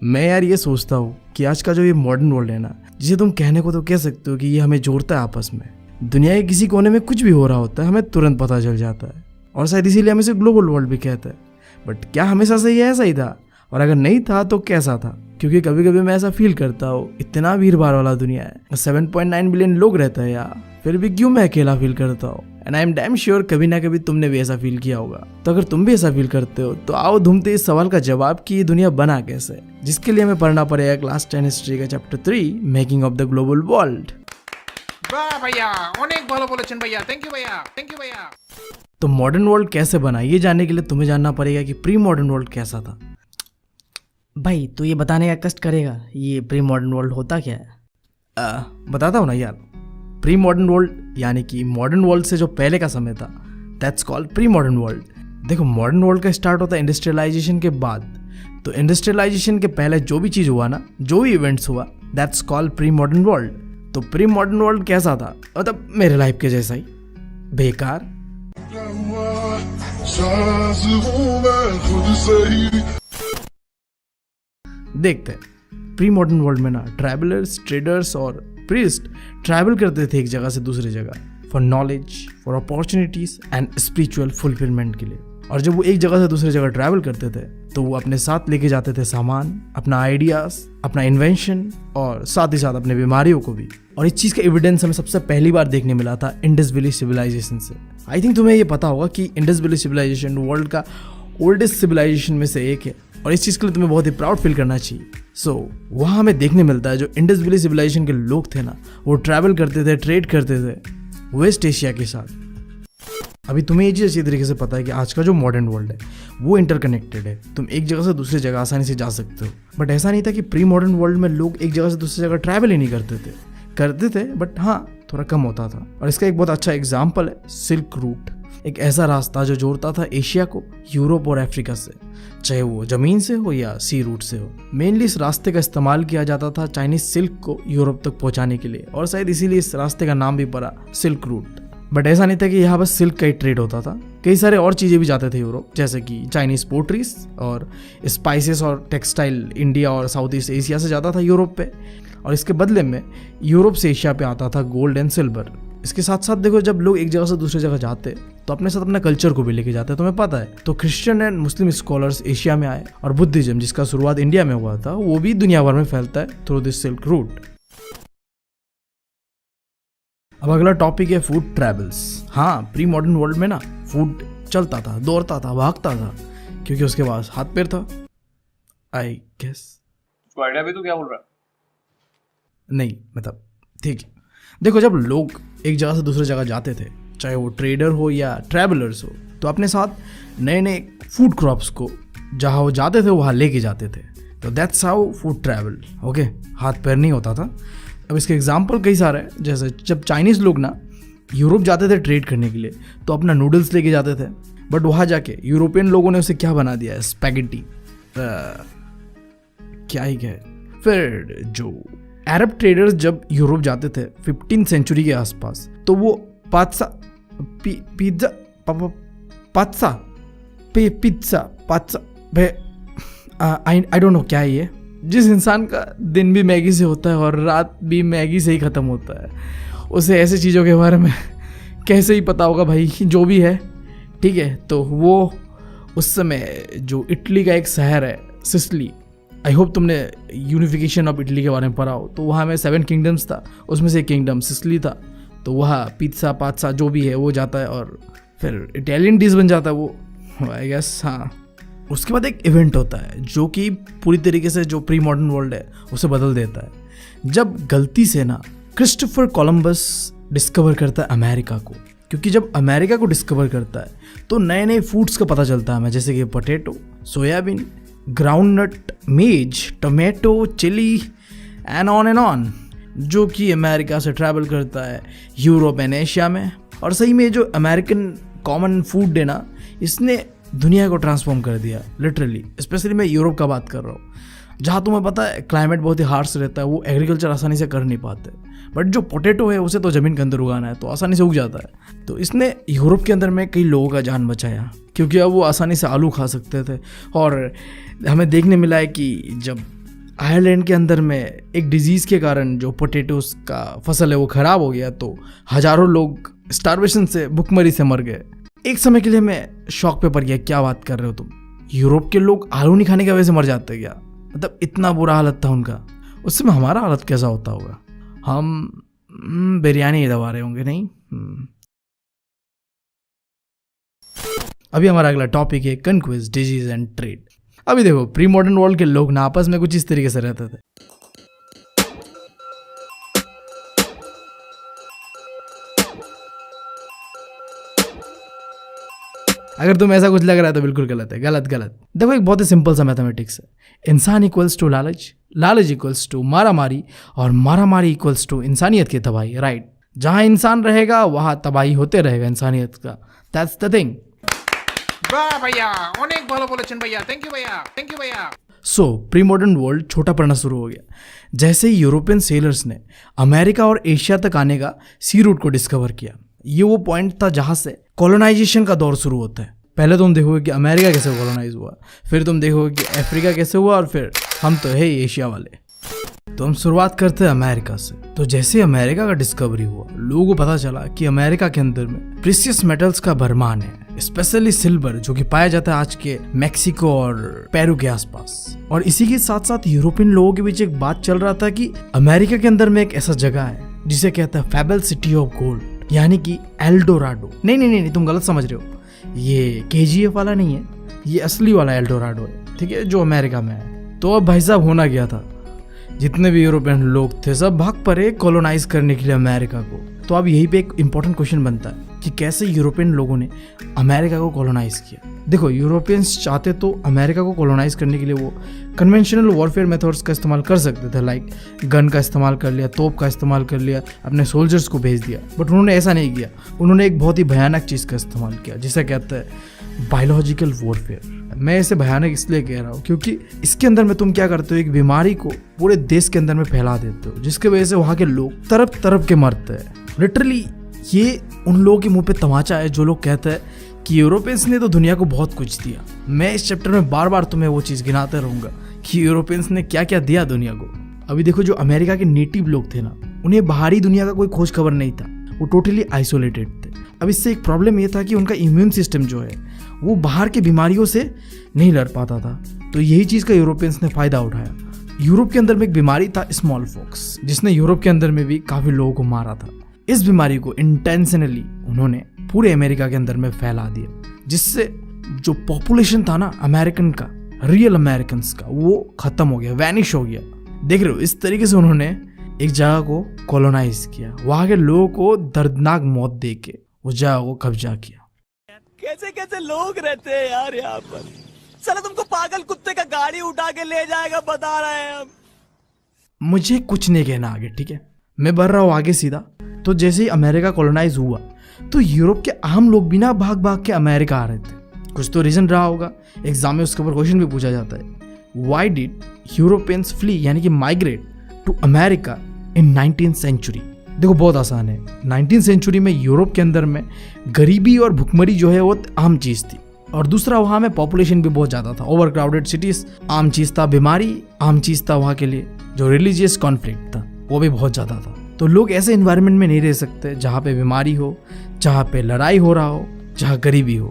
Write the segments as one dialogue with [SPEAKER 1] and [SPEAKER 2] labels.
[SPEAKER 1] मैं यार ये सोचता हूँ कि आज का जो ये मॉडर्न वर्ल्ड है ना, जिसे तुम कहने को तो कह सकते हो कि ये हमें जोड़ता है आपस में। दुनिया के किसी कोने में कुछ भी हो रहा होता है हमें तुरंत पता चल जाता है, और शायद इसीलिए हम इसे ग्लोबल वर्ल्ड भी कहते हैं। बट क्या हमेशा से ये ऐसा ही था? और अगर नहीं था तो कैसा था? क्योंकि कभी कभी मैं ऐसा फील करता हूँ, इतना भीड़ भाड़ वाला दुनिया है, 7.9 बिलियन लोग रहते हैं यार, फिर भी क्यों मैं अकेला फील करता हूँ। And I am damn sure कभी ना कभी तुमने भी ऐसा फील किया होगा। तो अगर तुम भी ऐसा फील करते हो तो आओ ढूंढते इस सवाल का जवाब कि ये दुनिया बना कैसे, जिसके लिए हमें पढ़ना पड़ेगा क्लास 10 हिस्ट्री का chapter 3 making of the global world.
[SPEAKER 2] বাহ ভাইয়া, অনেক ভালো বলেছেন ভাইয়া। থ্যাংক ইউ ভাইয়া, থ্যাংক ইউ ভাইয়া।
[SPEAKER 1] तो मॉडर्न वर्ल्ड कैसे बना, ये जानने के लिए तुम्हें जानना पड़ेगा कि प्री मॉडर्न वर्ल्ड कैसा था।
[SPEAKER 3] भाई तू ये बताने का कष्ट करेगा ये प्री मॉडर्न वर्ल्ड होता क्या है?
[SPEAKER 1] बताता हूँ ना यार। प्री मॉडर्न वर्ल्ड यानी कि मॉडर्न वर्ल्ड से जो पहले का समय था, that's called pre modern world. देखो, मॉडर्न वर्ल्ड का स्टार्ट होता है इंडस्ट्रियलाइजेशन के बाद। तो इंडस्ट्रियलाइजेशन के पहले जो भी चीज़ हुआ ना, जो भी इवेंट्स हुआ, that's called pre modern world. तो प्री मॉडर्न वर्ल्ड कैसा था? मतलब मेरे लाइफ के जैसा ही बेकार। देखते हैं प्री मॉडर्न वर्ल्ड में ना ट्रैवलर्स, ट्रेडर्स और प्रीस्ट ट्रैवल करते थे एक जगह से दूसरी जगह for knowledge, for opportunities and spiritual fulfilment के लिए। और जब वो एक जगह से दूसरी जगह ट्रैवल करते थे तो वो अपने साथ लेके जाते थे सामान, अपना आइडियाज, अपना इन्वेंशन और साथ ही साथ अपने बीमारियों को भी। और इस चीज़ का एविडेंस हमें सबसे पहली बार देखने मिला था इंडस वैली सिविलाइजेशन से। आई थिंक तुम्हें ये पता होगा कि इंडस वैली सिविलाइजेशन वर्ल्ड का ओल्डेस्ट सिविलाइजेशन में से एक है, और इस चीज़ के लिए तुम्हें बहुत ही प्राउड फील करना चाहिए। वहाँ हमें देखने मिलता है जो इंडस वैली सिविलाइजेशन के लोग थे ना, वो ट्रैवल करते थे, ट्रेड करते थे वेस्ट एशिया के साथ। अभी तुम्हें ये चीज़ अच्छी तरीके से पता है कि आज का जो मॉडर्न वर्ल्ड है वो इंटरकनेक्टेड है। तुम एक जगह से दूसरी जगह आसानी से जा सकते हो। बट ऐसा नहीं था कि प्री मॉडर्न वर्ल्ड में लोग एक जगह से दूसरी जगह ट्रैवल ही नहीं करते थे, बट हाँ थोड़ा कम होता था। और इसका एक बहुत अच्छा एग्जाम्पल है सिल्क रूट, एक ऐसा रास्ता जो जोड़ता था एशिया को यूरोप और अफ्रीका से, चाहे वो जमीन से हो या सी रूट से हो। मेनली इस रास्ते का इस्तेमाल किया जाता था चाइनीज सिल्क को यूरोप तक पहुंचाने के लिए, और शायद इसीलिए इस रास्ते का नाम भी पड़ा सिल्क रूट। बट ऐसा नहीं था कि यहाँ बस सिल्क का ही ट्रेड होता था, कई सारे और चीज़ें भी जाते थे यूरोप, जैसे कि चाइनीज पोट्रीज और स्पाइसेस और टेक्सटाइल इंडिया और साउथ ईस्ट एशिया से जाता था यूरोप पे, और इसके बदले में यूरोप से एशिया पे आता था गोल्ड एंड सिल्वर। इसके साथ साथ देखो, जब लोग एक जगह से दूसरी जगह जाते तो अपने साथ अपना कल्चर को भी लेके जाते, तुम्हें पता है। तो Christian and Muslim scholars Asia में आए, और बुद्धिज्म जिसका शुरुआत इंडिया में हुआ था वो भी दुनिया भर में फैलता है थ्रू दिस सिल्क रूट। अब अगला टॉपिक है फूड ट्रैवल्स। हाँ, प्री मॉडर्न वर्ल्ड में ना फूड चलता था, दौड़ता था, भागता था, क्योंकि उसके पास हाथ पैर था, आई गेस।
[SPEAKER 4] उसको आइडिया भी तो क्या बोल रहा है?
[SPEAKER 1] नहीं मतलब ठीक है। देखो, जब लोग एक जगह से दूसरी जगह जाते थे, चाहे वो ट्रेडर हो या ट्रैवलर्स हो, तो अपने साथ नए नए फूड क्रॉप्स को जहाँ वो जाते थे वहाँ लेके जाते थे। तो that's how food travel. Okay, हाथ पैर नहीं होता था। अब इसके एग्जाम्पल कई सारे हैं, जैसे जब चाइनीज़ लोग ना यूरोप जाते थे ट्रेड करने के लिए तो अपना नूडल्स लेके जाते थे, बट वहाँ जाके यूरोपियन लोगों ने उसे क्या बना दिया है, स्पैगेटी, क्या ही है। फिर जो अरब ट्रेडर्स जब यूरोप जाते थे 15th सेंचुरी के आसपास, तो वो पिज्ज़ा आई डोंट नो क्या है ये। जिस इंसान का दिन भी मैगी से होता है और रात भी मैगी से ही ख़त्म होता है, उसे ऐसे चीज़ों के बारे में कैसे ही पता होगा भाई, जो भी है। ठीक है, तो वो उस समय जो इटली का एक शहर है सिसिली, आई होप तुमने यूनिफिकेशन ऑफ इटली के बारे में पढ़ा हो, तो वहाँ में 7 किंगडम्स था, उसमें से एक किंगडम सिसिली था। तो वहाँ पिज्ज़ा पास्ता जो भी है वो जाता है, और फिर इटालियन डिश बन जाता है वो, आई गेस। हाँ, उसके बाद एक इवेंट होता है जो कि पूरी तरीके से जो प्री मॉडर्न वर्ल्ड है उसे बदल देता है। जब गलती से ना क्रिस्टोफर कोलंबस डिस्कवर करता है अमेरिका को, क्योंकि जब अमेरिका को डिस्कवर करता है तो नए नए फूड्स का पता चलता है हमें, जैसे कि पोटैटो, सोयाबीन, ग्राउंडनट, मेज, टोमेटो, चिली एंड ऑन, जो कि अमेरिका से ट्रैवल करता है यूरोप एंड एशिया में। और सही में जो अमेरिकन कॉमन फूड है ना, इसने दुनिया को ट्रांसफॉर्म कर दिया लिटरली। स्पेशली मैं यूरोप का बात कर रहा हूँ, जहाँ तुम्हें पता है क्लाइमेट बहुत ही हार्श रहता है, वो एग्रीकल्चर आसानी से कर नहीं पाते। बट जो पोटैटो है उसे तो ज़मीन के अंदर उगाना है, तो आसानी से उग जाता है। तो इसने यूरोप के अंदर में कई लोगों का जान बचाया, क्योंकि अब वो आसानी से आलू खा सकते थे। और हमें देखने मिला है कि जब आयरलैंड के अंदर में एक डिजीज़ के कारण जो पोटैटोस का फसल है वो ख़राब हो गया, तो हज़ारों लोग स्टारवेशन से, भुखमरी से मर गए। एक समय के लिए मैं शॉक पे पड़ गया, क्या बात कर रहे हो तुम, यूरोप के लोग आलू नहीं खाने की वजह से मर जाते क्या? मतलब इतना बुरा हालत था उनका। उस समय हमारा हालत कैसा होता होगा? हम बिरयानी दबा रहे होंगे नहीं? अभी हमारा अगला टॉपिक है कन्क्वेस्ट, डिजीज एंड ट्रेड। अभी देखो, प्री मॉडर्न वर्ल्ड के लोग ना आपस में कुछ इस तरीके से रहते थे। अगर तुम ऐसा कुछ लग रहा है तो बिल्कुल गलत है, गलत गलत। देखो, एक बहुत ही सिंपल सा मैथमेटिक्स है। इंसान इक्वल्स टू लालच, लालच इक्वल्स टू मारामारी, और मारामारी इक्वल्स टू इंसानियत की तबाही। राइट, जहां इंसान रहेगा वहां तबाही होते रहेगा इंसानियत का। That's the thing.
[SPEAKER 2] বাহ ভাইয়া, অনেক ভালো বলেছেন ভাইয়া। থ্যাংক ইউ ভাইয়া, থ্যাংক ইউ ভাইয়া।
[SPEAKER 1] सो प्री मॉडर्न वर्ल्ड छोटा पड़ना शुरू हो गया जैसे ही यूरोपियन सेलर्स ने अमेरिका और एशिया तक आने का सी रूट को डिस्कवर किया। ये वो पॉइंट था जहां से कॉलोनाइजेशन का दौर शुरू होता है। पहले तुम देखोगे कि अमेरिका कैसे कॉलोनाइज हुआ, फिर तुम देखोगे कि अफ्रीका कैसे हुआ, और फिर हम तो है ही एशिया वाले। तो हम शुरुआत करते हैं अमेरिका से। तो जैसे अमेरिका का डिस्कवरी हुआ, लोगों को पता चला कि अमेरिका के अंदर में प्रीशियस मेटल्स का भरमार है, स्पेशली सिल्वर, जो कि पाया जाता है आज के मैक्सिको और पेरू के आसपास। और इसी के साथ साथ यूरोपियन लोगों के बीच एक बात चल रहा था कि अमेरिका के अंदर में एक ऐसा जगह है जिसे कहते हैं फेबल सिटी ऑफ गोल्ड, यानी कि एल्डोराडो। नहीं, तुम गलत समझ रहे हो, ये KGF वाला नहीं है, ये असली वाला एल्डोराडो है, ठीक है, जो अमेरिका में है। तो अब भाई साहब होना क्या था, जितने भी यूरोपियन लोग थे सब भाग पड़े कॉलोनाइज करने के लिए अमेरिका को। तो अब यही पे एक इंपॉर्टेंट क्वेश्चन बनता है कि कैसे यूरोपियन लोगों ने अमेरिका को कॉलोनाइज किया। देखो, यूरोपियंस चाहते तो अमेरिका को कॉलोनाइज करने के लिए वो कन्वेंशनल वॉरफेयर मेथड्स का इस्तेमाल कर सकते थे, लाइक गन का इस्तेमाल कर लिया, तोप का इस्तेमाल कर लिया, अपने सोल्जर्स को भेज दिया। बट उन्होंने ऐसा नहीं किया। उन्होंने एक बहुत ही भयानक चीज़ का इस्तेमाल किया जिसे कहते हैं बायोलॉजिकल वॉरफेयर। मैं इसे भयानक इसलिए कह रहा हूँ क्योंकि इसके अंदर में तुम क्या करते हो, एक बीमारी को पूरे देश के अंदर में फैला देते हो, जिसके वजह से वहाँ के लोग तरफ तरफ के मरते हैं। लिटरली ये उन लोगों के मुंह पे तमाचा है जो लोग कहते हैं कि यूरोपियंस ने तो दुनिया को बहुत कुछ दिया। मैं इस चैप्टर में बार बार तुम्हें वो चीज़ गिनाते रहूँगा कि यूरोपियंस ने क्या क्या दिया दुनिया को। अभी देखो, जो अमेरिका के नेटिव लोग थे ना, उन्हें बाहरी दुनिया का कोई खोज खबर नहीं था, वो टोटली आइसोलेटेड थे। अब इससे एक प्रॉब्लम ये था कि उनका इम्यून सिस्टम जो है वो बाहर के बीमारियों से नहीं लड़ पाता था। तो यही चीज़ का यूरोपियंस ने फ़ायदा उठाया। यूरोप के अंदर में एक बीमारी था स्मॉल पॉक्स, जिसने यूरोप के अंदर में भी काफ़ी लोगों को मारा था। इस बीमारी को इंटेंशनली उन्होंने पूरे अमेरिका के अंदर में फैला दिया, जिससे जो पॉपुलेशन था ना अमेरिकन का, रियल अमेरिकन का, वो खत्म हो गया, वैनिश हो गया। देख रहे हो, इस तरीके से उन्होंने एक जगह को कॉलोनाइज किया, वहाँ के लोगों को दर्दनाक मौत दे के उस जगह को कब्जा किया।
[SPEAKER 5] कैसे कैसे लोग रहते हैं यार यहाँ पर। चलो तुमको पागल कुत्ते का गाड़ी उठा के ले जाएगा, बता रहे हैं हम।
[SPEAKER 1] मुझे कुछ नहीं कहना आगे, ठीक है, मैं बढ़ रहा हूँ आगे सीधा। तो जैसे ही अमेरिका कॉलोनाइज हुआ तो यूरोप के आम लोग बिना भाग भाग के अमेरिका आ रहे थे। कुछ तो रीजन रहा होगा, एग्जाम में उसके ऊपर क्वेश्चन भी पूछा जाता है। व्हाई डिड यूरोपियंस फ्ली, यानी कि migrate to America in 19th century. देखो, बहुत आसान है। 19th सेंचुरी में यूरोप के अंदर में गरीबी और भुखमरी जो है वो आम चीज़ थी, और दूसरा वहाँ में पॉपुलेशन भी बहुत ज़्यादा था, ओवर क्राउडेड सिटीज़ आम चीज़ था, बीमारी आम चीज़ था वहाँ के लिए, जो रिलीजियस कॉन्फ्लिक्ट था वो भी बहुत ज़्यादा था। तो लोग ऐसे इन्वायरमेंट में नहीं रह सकते जहाँ पे बीमारी हो, जहाँ पे लड़ाई हो रहा हो, जहाँ गरीबी हो।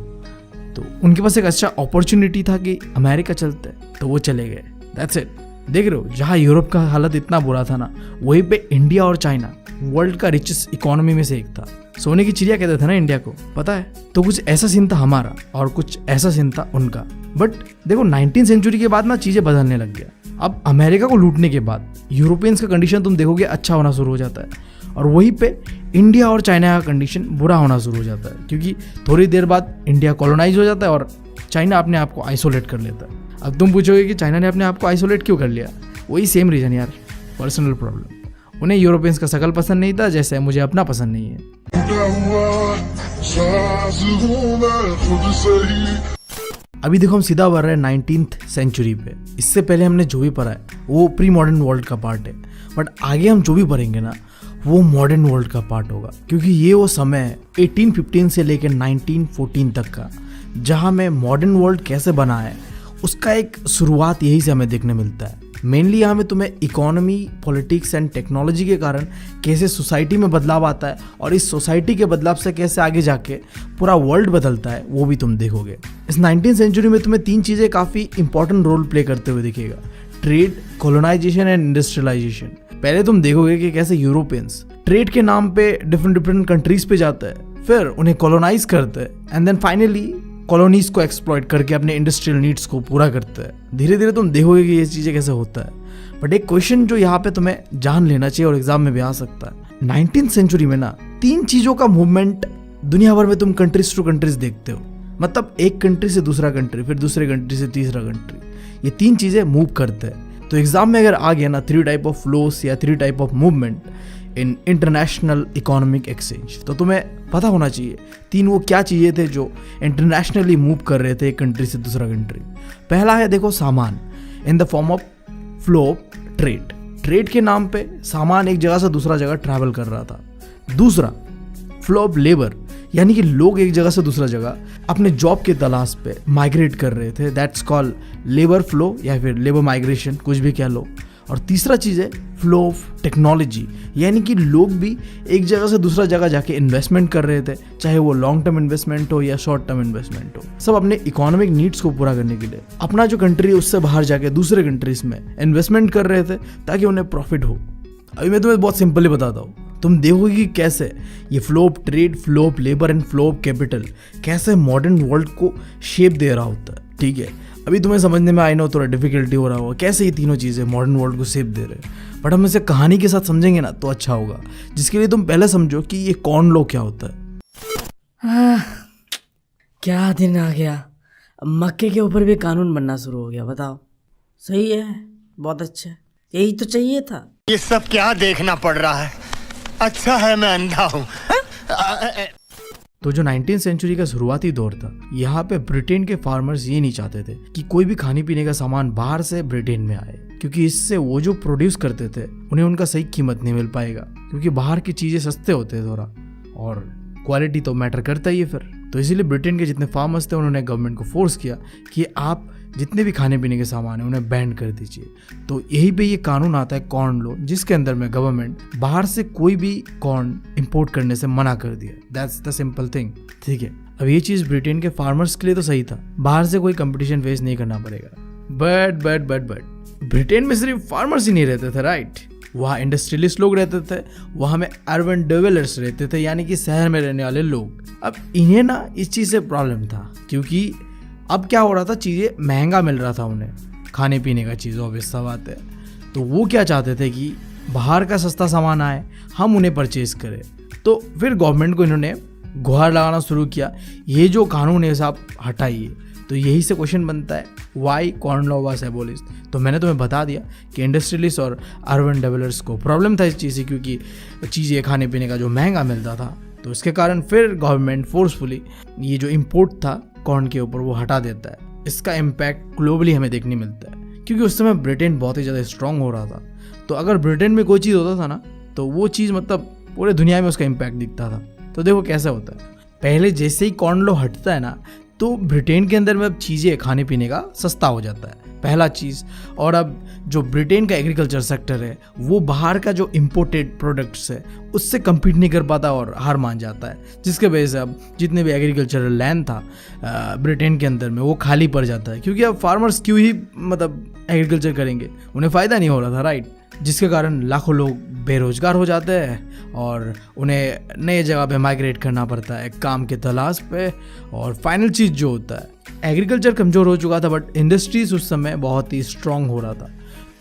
[SPEAKER 1] तो उनके पास एक अच्छा अपॉर्चुनिटी था कि अमेरिका चलते, तो वो चले गए। That's it. देख रहे हो, जहाँ यूरोप का हालत इतना बुरा था ना, वहीं पे इंडिया और चाइना वर्ल्ड का रिचेस्ट इकोनॉमी में से एक था। सोने की चिड़िया कहते थे ना इंडिया को, पता है। तो कुछ ऐसा सीन था हमारा और कुछ ऐसा सीन था उनका। बट देखो, 19th सेंचुरी के बाद ना चीज़ें बदलने लग गया। अब अमेरिका को लूटने के बाद यूरोपियंस का कंडीशन तुम देखोगे अच्छा होना शुरू हो जाता है, और वहीं पे इंडिया और चाइना का कंडीशन बुरा होना शुरू हो जाता है, क्योंकि थोड़ी देर बाद इंडिया कॉलोनाइज हो जाता है और चाइना अपने आप को आइसोलेट कर लेता है। अब तुम पूछोगे कि चाइना ने अपने आप को आइसोलेट क्यों कर लिया? वही सेम रीज़न यार, पर्सनल प्रॉब्लम। उन्हें यूरोपियंस का शकल पसंद नहीं था, जैसे मुझे अपना पसंद नहीं है। अभी देखो, हम सीधा बढ़ रहे हैं 19th सेंचुरी पे। इससे पहले हमने जो भी पढ़ा है वो प्री मॉडर्न वर्ल्ड का पार्ट है, बट आगे हम जो भी पढ़ेंगे ना वो मॉडर्न वर्ल्ड का पार्ट होगा, क्योंकि ये वो समय है 1815 से लेकर 1914 तक का, जहाँ में मॉडर्न वर्ल्ड कैसे बना है उसका एक शुरुआत यही से हमें देखने मिलता है। मेनली यहाँ में तुम्हें इकोनॉमी, पॉलिटिक्स एंड टेक्नोलॉजी के कारण कैसे सोसाइटी में बदलाव आता है और इस सोसाइटी के बदलाव से कैसे आगे जाके पूरा वर्ल्ड बदलता है वो भी तुम देखोगे। इस 19th सेंचुरी में तुम्हें 3 चीज़ें काफ़ी इंपॉर्टेंट रोल प्ले करते हुए दिखेगा: ट्रेड, कॉलोनाइजेशन एंड इंडस्ट्रियलाइजेशन। पहले तुम देखोगे कि कैसे यूरोपियंस ट्रेड के नाम पे डिफरेंट कंट्रीज पे जाता है, फिर उन्हें कॉलोनाइज करते हैं एंड देन फाइनली कॉलोनीज को एक्सप्लॉइट करके अपने इंडस्ट्रियल नीड्स को पूरा करते हैं। धीरे धीरे तुम देखोगे कि ये चीज़ें कैसे होता है। बट एक क्वेश्चन जो यहाँ पे तुम्हें जान लेना चाहिए और एग्जाम में भी आ सकता है, 19th सेंचुरी में ना 3 चीज़ों का मूवमेंट दुनिया भर में तुम कंट्रीज टू कंट्रीज देखते हो। मतलब एक कंट्री से दूसरा कंट्री, फिर दूसरे कंट्री से तीसरा कंट्री, ये 3 चीज़ें मूव करते हैं। तो एग्जाम में अगर आ गया ना 3 टाइप ऑफ फ्लोस या 3 type of movement in international economic exchange, तो तुम्हें पता होना चाहिए 3 वो क्या चीज़ें थे जो इंटरनेशनली मूव कर रहे थे एक कंट्री से दूसरा कंट्री। पहला है देखो सामान, in the form of flow of trade. Trade के नाम पे सामान एक जगह से दूसरा जगह ट्रैवल कर रहा था। दूसरा फ्लो ऑफ लेबर, यानी कि लोग एक जगह से दूसरा जगह अपने जॉब के तलाश पे माइग्रेट कर रहे थे, दैट्स कॉल्ड लेबर फ्लो या फिर लेबर माइग्रेशन, कुछ भी कह लो। और तीसरा चीज़ है फ्लो ऑफ टेक्नोलॉजी, यानी कि लोग भी एक जगह से दूसरा जगह जाके इन्वेस्टमेंट कर रहे थे, चाहे वो लॉन्ग टर्म इन्वेस्टमेंट हो या शॉर्ट टर्म इन्वेस्टमेंट हो, सब अपने इकोनॉमिक नीड्स को पूरा करने के लिए अपना जो कंट्री है उससे बाहर जाके दूसरे कंट्रीज में इन्वेस्टमेंट कर रहे थे ताकि उन्हें प्रॉफिट हो। अभी मैं तुम्हें बहुत सिंपली बताता हूँ, तुम देखोगे कि कैसे ये flow of trade, flow of labour and flow of capital कैसे मॉडर्न वर्ल्ड को शेप दे रहा होता है। ठीक है, अभी तुम्हें समझने में आई नो थोड़ा डिफिकल्टी हो रहा होगा कैसे ये तीनों चीज़ें मॉडर्न वर्ल्ड को शेप दे रहे हैं, बट हम इसे कहानी के साथ समझेंगे ना तो अच्छा होगा, जिसके लिए तुम पहले समझो कि ये कॉर्न लॉ क्या होता है।
[SPEAKER 3] क्या दिन आ गया, अब मक्के के ऊपर भी कानून बनना शुरू हो गया। बताओ, सही है, बहुत अच्छा, यही तो चाहिए था।
[SPEAKER 6] ये सब क्या देखना पड़ रहा है? अच्छा है मैं अंधा हूँ।
[SPEAKER 1] तो जो 19th सेंचुरी का शुरुआती दौर था, यहाँ पे ब्रिटेन के फार्मर्स ये नहीं चाहते थे कि कोई भी खाने पीने का सामान बाहर से ब्रिटेन में आए, क्योंकि इससे वो जो प्रोड्यूस करते थे उन्हें उनका सही कीमत नहीं मिल पाएगा, क्योंकि बाहर की चीज़ें सस्ते होते हैं थोड़ा और क्वालिटी तो मैटर करता ही है फिर। तो इसीलिए ब्रिटेन के जितने फार्मर्स थे उन्होंने गवर्नमेंट को फोर्स किया कि आप जितने भी खाने पीने के सामान हैं उन्हें बैन कर दीजिए। तो यही पे ये कानून आता है कॉर्न लॉ, जिसके अंदर में गवर्नमेंट बाहर से कोई भी कॉर्न इंपोर्ट करने से मना कर दिया। That's the simple thing. ठीक है, अब ये चीज़ ब्रिटेन के फार्मर्स के लिए तो सही था, बाहर से कोई कंपटीशन फेस नहीं करना पड़ेगा। बट ब्रिटेन में सिर्फ फार्मर्स ही नहीं रहते थे, राइट? वहाँ इंडस्ट्रियलिस्ट लोग रहते थे, वहाँ में अर्बन डेवलपर्स रहते थे, यानी कि शहर में रहने वाले लोग। अब इन्हें ना इस चीज़ से प्रॉब्लम था, क्योंकि अब क्या हो रहा था, चीज़ें महंगा मिल रहा था उन्हें, खाने पीने का चीज़, ऑब्वियस सा बात है। तो वो क्या चाहते थे कि बाहर का सस्ता सामान आए, हम उन्हें परचेज करें। तो फिर गवर्नमेंट को इन्होंने गुहार लगाना शुरू किया, ये जो कानून है आप हटाइए। तो यही से क्वेश्चन बनता है, why corn law was abolished. तो मैंने तुम्हें बता दिया कि इंडस्ट्रियलिस्ट और अर्बन डेवलपर्स को प्रॉब्लम था इस चीज़ से, क्योंकि चीज़ें खाने पीने का जो महंगा मिलता था, तो इसके कारण फिर गवर्नमेंट फोर्सफुली ये जो इम्पोर्ट था कॉर्न के ऊपर वो हटा देता है। इसका इम्पैक्ट ग्लोबली हमें देखने मिलता है, क्योंकि उस समय ब्रिटेन बहुत ही ज़्यादा स्ट्रांग हो रहा था। तो अगर ब्रिटेन में कोई चीज़ होता था ना, तो वो चीज़ मतलब पूरे दुनिया में उसका इम्पैक्ट दिखता था। तो देखो कैसा होता है, पहले जैसे ही कॉर्न लॉ हटता है ना, तो ब्रिटेन के अंदर में अब चीज़ें खाने पीने का सस्ता हो जाता है, पहला चीज़। और अब जो ब्रिटेन का एग्रीकल्चर सेक्टर है वो बाहर का जो इम्पोर्टेड प्रोडक्ट्स है उससे कम्पीट नहीं कर पाता और हार मान जाता है, जिसके वजह से अब जितने भी एग्रीकल्चरल लैंड था ब्रिटेन के अंदर में वो खाली पड़ जाता है, क्योंकि अब फार्मर्स क्यों ही मतलब एग्रीकल्चर करेंगे, उन्हें फ़ायदा नहीं हो रहा था, राइट? जिसके कारण लाखों लोग बेरोजगार हो जाते हैं और उन्हें नए जगह पे माइग्रेट करना पड़ता है काम के तलाश पे। और फाइनल चीज़ जो होता है, एग्रीकल्चर कमज़ोर हो चुका था बट इंडस्ट्रीज उस समय बहुत ही स्ट्रांग हो रहा था।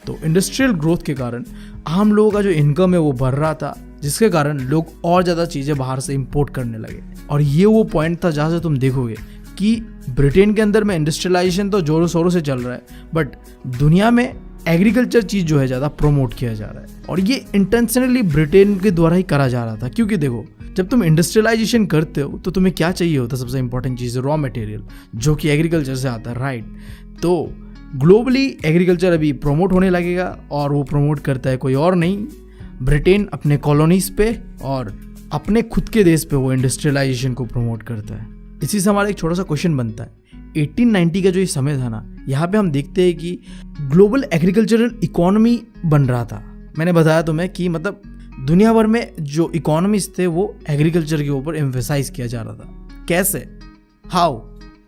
[SPEAKER 1] तो इंडस्ट्रियल ग्रोथ के कारण आम लोगों का जो इनकम है वो बढ़ रहा था, जिसके कारण लोग और ज़्यादा चीज़ें बाहर से इंपोर्ट करने लगे। और ये वो पॉइंट था जहाँ से तुम देखोगे कि ब्रिटेन के अंदर में इंडस्ट्रियलाइजेशन तो जोरों शोरों से चल रहा है, बट दुनिया में एग्रीकल्चर चीज़ जो है ज़्यादा प्रमोट किया जा रहा है। और ये इंटेंशनली ब्रिटेन के द्वारा ही करा जा रहा था, क्योंकि देखो जब तुम इंडस्ट्रियलाइजेशन करते हो तो तुम्हें क्या चाहिए होता है, सबसे इंपॉर्टेंट चीज़ रॉ मटेरियल, जो कि एग्रीकल्चर से आता है, राइट? तो ग्लोबली एग्रीकल्चर अभी प्रमोट होने लगेगा, और वो प्रमोट करता है कोई और नहीं, ब्रिटेन अपने कॉलोनीज पे और अपने खुद के देश पे वो इंडस्ट्रियलाइजेशन को प्रमोट करता है। इसी से हमारा एक छोटा सा क्वेश्चन बनता है, 1890 का जो ये समय था ना, यहाँ पे हम देखते हैं कि ग्लोबल एग्रीकल्चरल इकोनॉमी बन रहा था। मैंने बताया तुम्हें कि मतलब दुनिया भर में जो इकोनॉमीज थे वो एग्रीकल्चर के ऊपर एम्फेसाइज किया जा रहा था। कैसे, हाउ,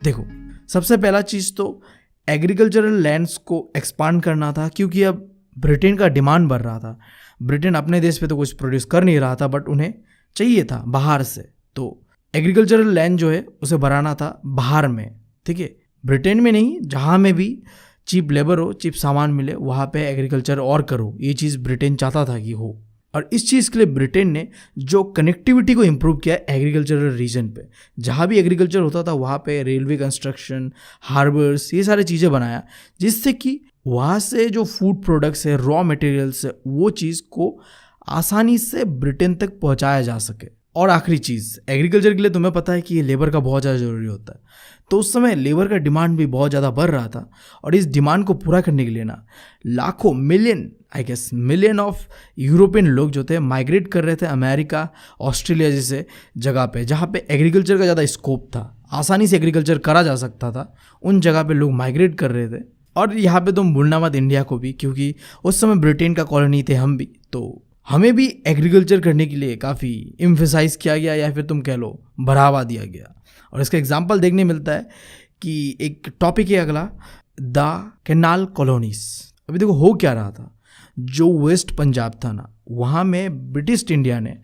[SPEAKER 1] देखो सबसे पहला चीज़ तो एग्रीकल्चरल लैंड्स को एक्सपांड करना था, क्योंकि अब ब्रिटेन का डिमांड बढ़ रहा था। ब्रिटेन अपने देश पे तो कुछ प्रोड्यूस कर नहीं रहा था, बट उन्हें चाहिए था बाहर से, तो एग्रीकल्चरल लैंड जो है उसे बढ़ाना था बाहर में, ठीक है, ब्रिटेन में नहीं, जहाँ में भी चीप लेबर हो, चीप सामान मिले, वहाँ पे एग्रीकल्चर और करो। ये चीज़ ब्रिटेन चाहता था कि हो, और इस चीज़ के लिए ब्रिटेन ने जो कनेक्टिविटी को इम्प्रूव किया एग्रीकल्चरल रीजन पे, जहाँ भी एग्रीकल्चर होता था वहाँ पे रेलवे कंस्ट्रक्शन, हार्बर्स, ये सारी चीज़ें बनाया, जिससे कि वहाँ से जो फूड प्रोडक्ट्स है, रॉ मटेरियल्स है, वो चीज़ को आसानी से ब्रिटेन तक पहुँचाया जा सके। और आखिरी चीज़, एग्रीकल्चर के लिए तुम्हें पता है कि ये लेबर का बहुत ज़्यादा ज़रूरी होता है, तो उस समय लेबर का डिमांड भी बहुत ज़्यादा बढ़ रहा था, और इस डिमांड को पूरा करने के लिए ना लाखों, मिलियन ऑफ यूरोपियन लोग जो थे माइग्रेट कर रहे थे अमेरिका, ऑस्ट्रेलिया जैसे जगह पे, जहाँ पे एग्रीकल्चर का ज़्यादा स्कोप था, आसानी से एग्रीकल्चर करा जा सकता था, उन जगह पे लोग माइग्रेट कर रहे थे। और यहाँ पे तुम भूलना मत इंडिया को भी, क्योंकि उस समय ब्रिटेन का कॉलोनी थे हम भी, तो हमें भी एग्रीकल्चर करने के लिए काफ़ी एम्फेसाइज किया गया, या फिर तुम कह लो बढ़ावा दिया गया। और इसका एग्जांपल देखने मिलता है कि एक टॉपिक है अगला, द कैनाल कॉलोनीज। अभी देखो हो क्या रहा था, जो वेस्ट पंजाब था ना, वहाँ में ब्रिटिश इंडिया ने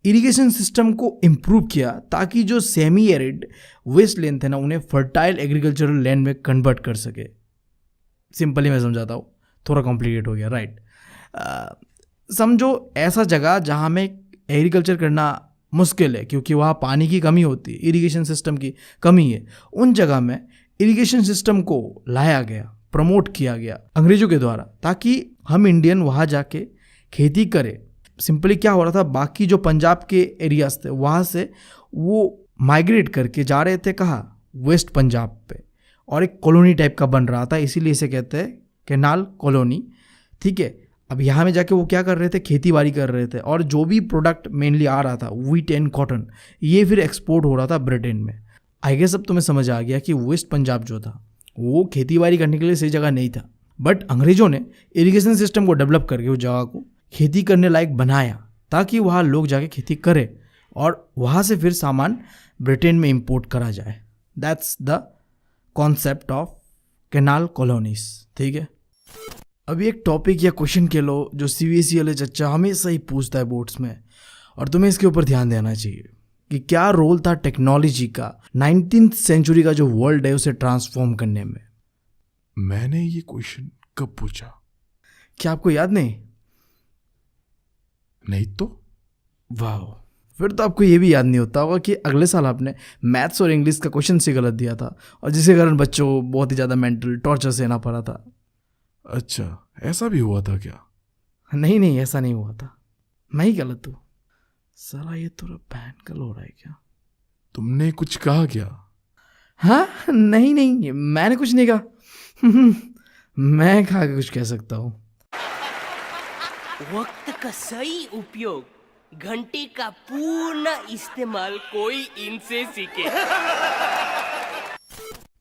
[SPEAKER 1] इरिगेशन सिस्टम को इम्प्रूव किया, ताकि जो सेमी एरिड वेस्ट लैंड थे ना, उन्हें फर्टाइल एग्रीकल्चरल लैंड में कन्वर्ट कर सके। सिंपली मैं समझाता हूँ, थोड़ा कॉम्प्लिकेट हो गया, राइट। समझो ऐसा जगह जहाँ में एग्रीकल्चर करना मुश्किल है, क्योंकि वहाँ पानी की कमी होती है, इरिगेशन सिस्टम की कमी है, उन जगह में इरिगेशन सिस्टम को लाया गया, प्रमोट किया गया अंग्रेजों के द्वारा, ताकि हम इंडियन वहाँ जाके खेती करें। सिंपली क्या हो रहा था, बाकी जो पंजाब के एरियाज थे वहाँ से वो माइग्रेट करके जा रहे थे, कहाँ, वेस्ट पंजाब पे, और एक कॉलोनी टाइप का बन रहा था, इसीलिए इसे कहते हैं कैनाल कॉलोनी, ठीक है। अब यहाँ में जाके वो क्या कर रहे थे, खेती बाड़ी कर रहे थे, और जो भी प्रोडक्ट मेनली आ रहा था, व्हीट एंड कॉटन, ये फिर एक्सपोर्ट हो रहा था ब्रिटेन में। आई गेस अब तुम्हें समझ आ गया कि वेस्ट पंजाब जो था वो खेती बाड़ी करने के लिए सही जगह नहीं था, बट अंग्रेजों ने इरिगेशन सिस्टम को डेवलप करके उस जगह को खेती करने लायक बनाया, ताकि वहाँ लोग जाके खेती करें और वहाँ से फिर सामान ब्रिटेन में इंपोर्ट करा जाए। That's the concept of canal colonies, ठीक है। अभी एक टॉपिक या क्वेश्चन के लो जो CBSE वाले चच्चा हमेशा ही पूछता है बोर्ड्स में, और तुम्हें इसके ऊपर ध्यान देना चाहिए कि क्या रोल था टेक्नोलॉजी का 19th सेंचुरी का जो वर्ल्ड है उसे ट्रांसफॉर्म करने में।
[SPEAKER 7] मैंने ये क्वेश्चन कब पूछा?
[SPEAKER 1] क्या आपको याद नहीं?
[SPEAKER 7] नहीं तो।
[SPEAKER 1] वाह, फिर तो आपको ये भी याद नहीं होता होगा कि अगले साल आपने मैथ्स और इंग्लिश का क्वेश्चन से गलत दिया था, और जिसके कारण बच्चों को बहुत ही ज़्यादा मेंटल टॉर्चर सहना पड़ा था।
[SPEAKER 7] अच्छा, ऐसा भी हुआ था क्या?
[SPEAKER 1] नहीं, ऐसा नहीं हुआ था, मैं ही गलत हूँ। साला ये थोड़ा भयंकर हो रहा है क्या?
[SPEAKER 7] तुमने कुछ कहा क्या?
[SPEAKER 1] हाँ, नहीं, मैंने कुछ नहीं कहा। मैं कहा कुछ कह सकता हूँ।
[SPEAKER 8] वक्त का सही उपयोग, घंटे का पूर्ण इस्तेमाल कोई इनसे सीखे।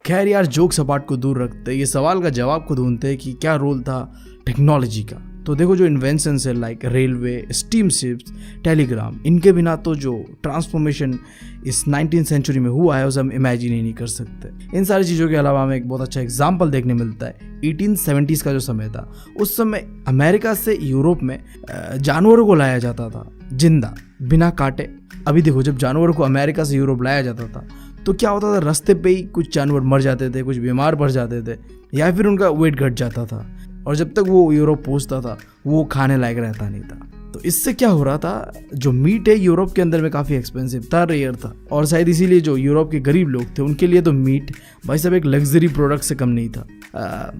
[SPEAKER 1] खैर यार, जोक सपाट को दूर रखते ये सवाल का जवाब को ढूंढते हैं कि क्या रोल था टेक्नोलॉजी का। तो देखो, जो इन्वेंशंस है like railway, steam ships, Telegram, इनके बिना तो जो ट्रांसफॉर्मेशन इस 19th सेंचुरी में हुआ है उसे हम इमेजिन ही नहीं कर सकते। इन सारी चीज़ों के अलावा हमें एक बहुत अच्छा एग्जाम्पल देखने मिलता है 1870s का जो समय था। उस समय अमेरिका से यूरोप में जानवरों को लाया जाता था जिंदा, बिना काटे। अभी देखो, जब जानवरों को अमेरिका से यूरोप लाया जाता था तो क्या होता था, रास्ते पे ही कुछ जानवर मर जाते थे, कुछ बीमार पड़ जाते थे, या फिर उनका वेट घट जाता था, और जब तक वो यूरोप पहुंचता था वो खाने लायक रहता नहीं था। तो इससे क्या हो रहा था, जो मीट है यूरोप के अंदर में काफ़ी एक्सपेंसिव था, रेयर था, और शायद इसीलिए जो यूरोप के गरीब लोग थे उनके लिए तो मीट भाई साहब एक लग्जरी प्रोडक्ट से कम नहीं था।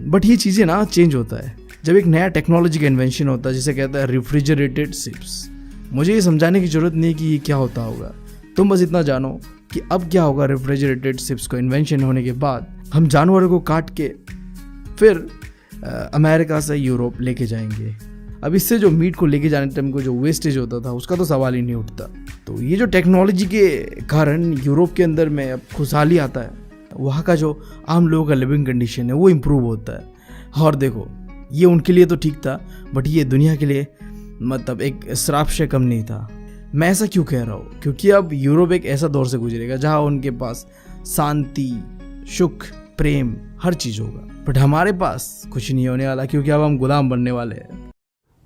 [SPEAKER 1] बट ये चीज़ें ना चेंज होता है जब एक नया टेक्नोलॉजी का इन्वेंशन होता है, जिसे कहता है रेफ्रिजरेटेड शिप्स। मुझे ये समझाने की जरूरत नहीं कि ये क्या होता होगा, तुम बस इतना जानो कि अब क्या होगा रेफ्रिजरेटेड शिप्स को इन्वेंशन होने के बाद। हम जानवरों को काट के फिर अमेरिका से यूरोप लेके जाएंगे। अब इससे जो मीट को लेके जाने टाइम को जो वेस्टेज होता था उसका तो सवाल ही नहीं उठता। तो ये जो टेक्नोलॉजी के कारण यूरोप के अंदर में अब खुशहाली आता है, वहाँ का जो आम लोगों का लिविंग कंडीशन है वो इम्प्रूव होता है। और देखो, ये उनके लिए तो ठीक था, बट ये दुनिया के लिए मतलब एक श्राप से कम नहीं था। मैं ऐसा क्यों कह रहा हूँ? क्योंकि अब यूरोप एक ऐसा दौर से गुजरेगा जहाँ उनके पास शांति, सुख, प्रेम हर चीज़ होगा, बट हमारे पास कुछ नहीं होने वाला, क्योंकि अब हम गुलाम बनने वाले हैं।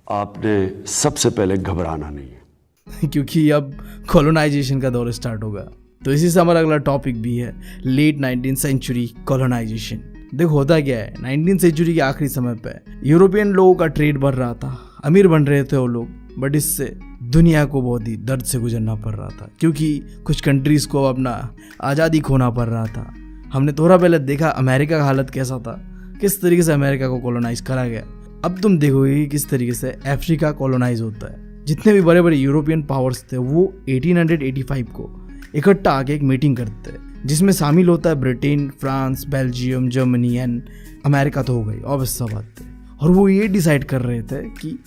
[SPEAKER 9] आपने सबसे पहले घबराना नहीं है,
[SPEAKER 1] क्योंकि अब कॉलोनाइजेशन का दौर स्टार्ट होगा। तो इसी से हमारा अगला टॉपिक भी है लेट 19th सेंचुरी कॉलोनाइजेशन। देखो होता क्या है, 19th सेंचुरी के आखिरी समय पे यूरोपियन लोगों का ट्रेड बढ़ रहा था, अमीर बन रहे थे वो लोग, बट इससे दुनिया को बहुत ही दर्द से गुजरना पड़ रहा था, क्योंकि कुछ कंट्रीज को अपना आज़ादी खोना पड़ रहा था। हमने थोड़ा पहले देखा अमेरिका का हालत कैसा था, किस तरीके से अमेरिका को कॉलोनाइज करा गया। अब तुम देखोगे कि किस तरीके से अफ्रीका कॉलोनाइज होता है। जितने भी बड़े बड़े यूरोपियन पावर्स थे वो 1885 को इकट्ठा आके एक मीटिंग करते हैं, जिसमें शामिल होता है Britain, France, Belgium, Germany and America तो हो गई ऑब्वियस सा बात है। और वो ये डिसाइड कर रहे थे कि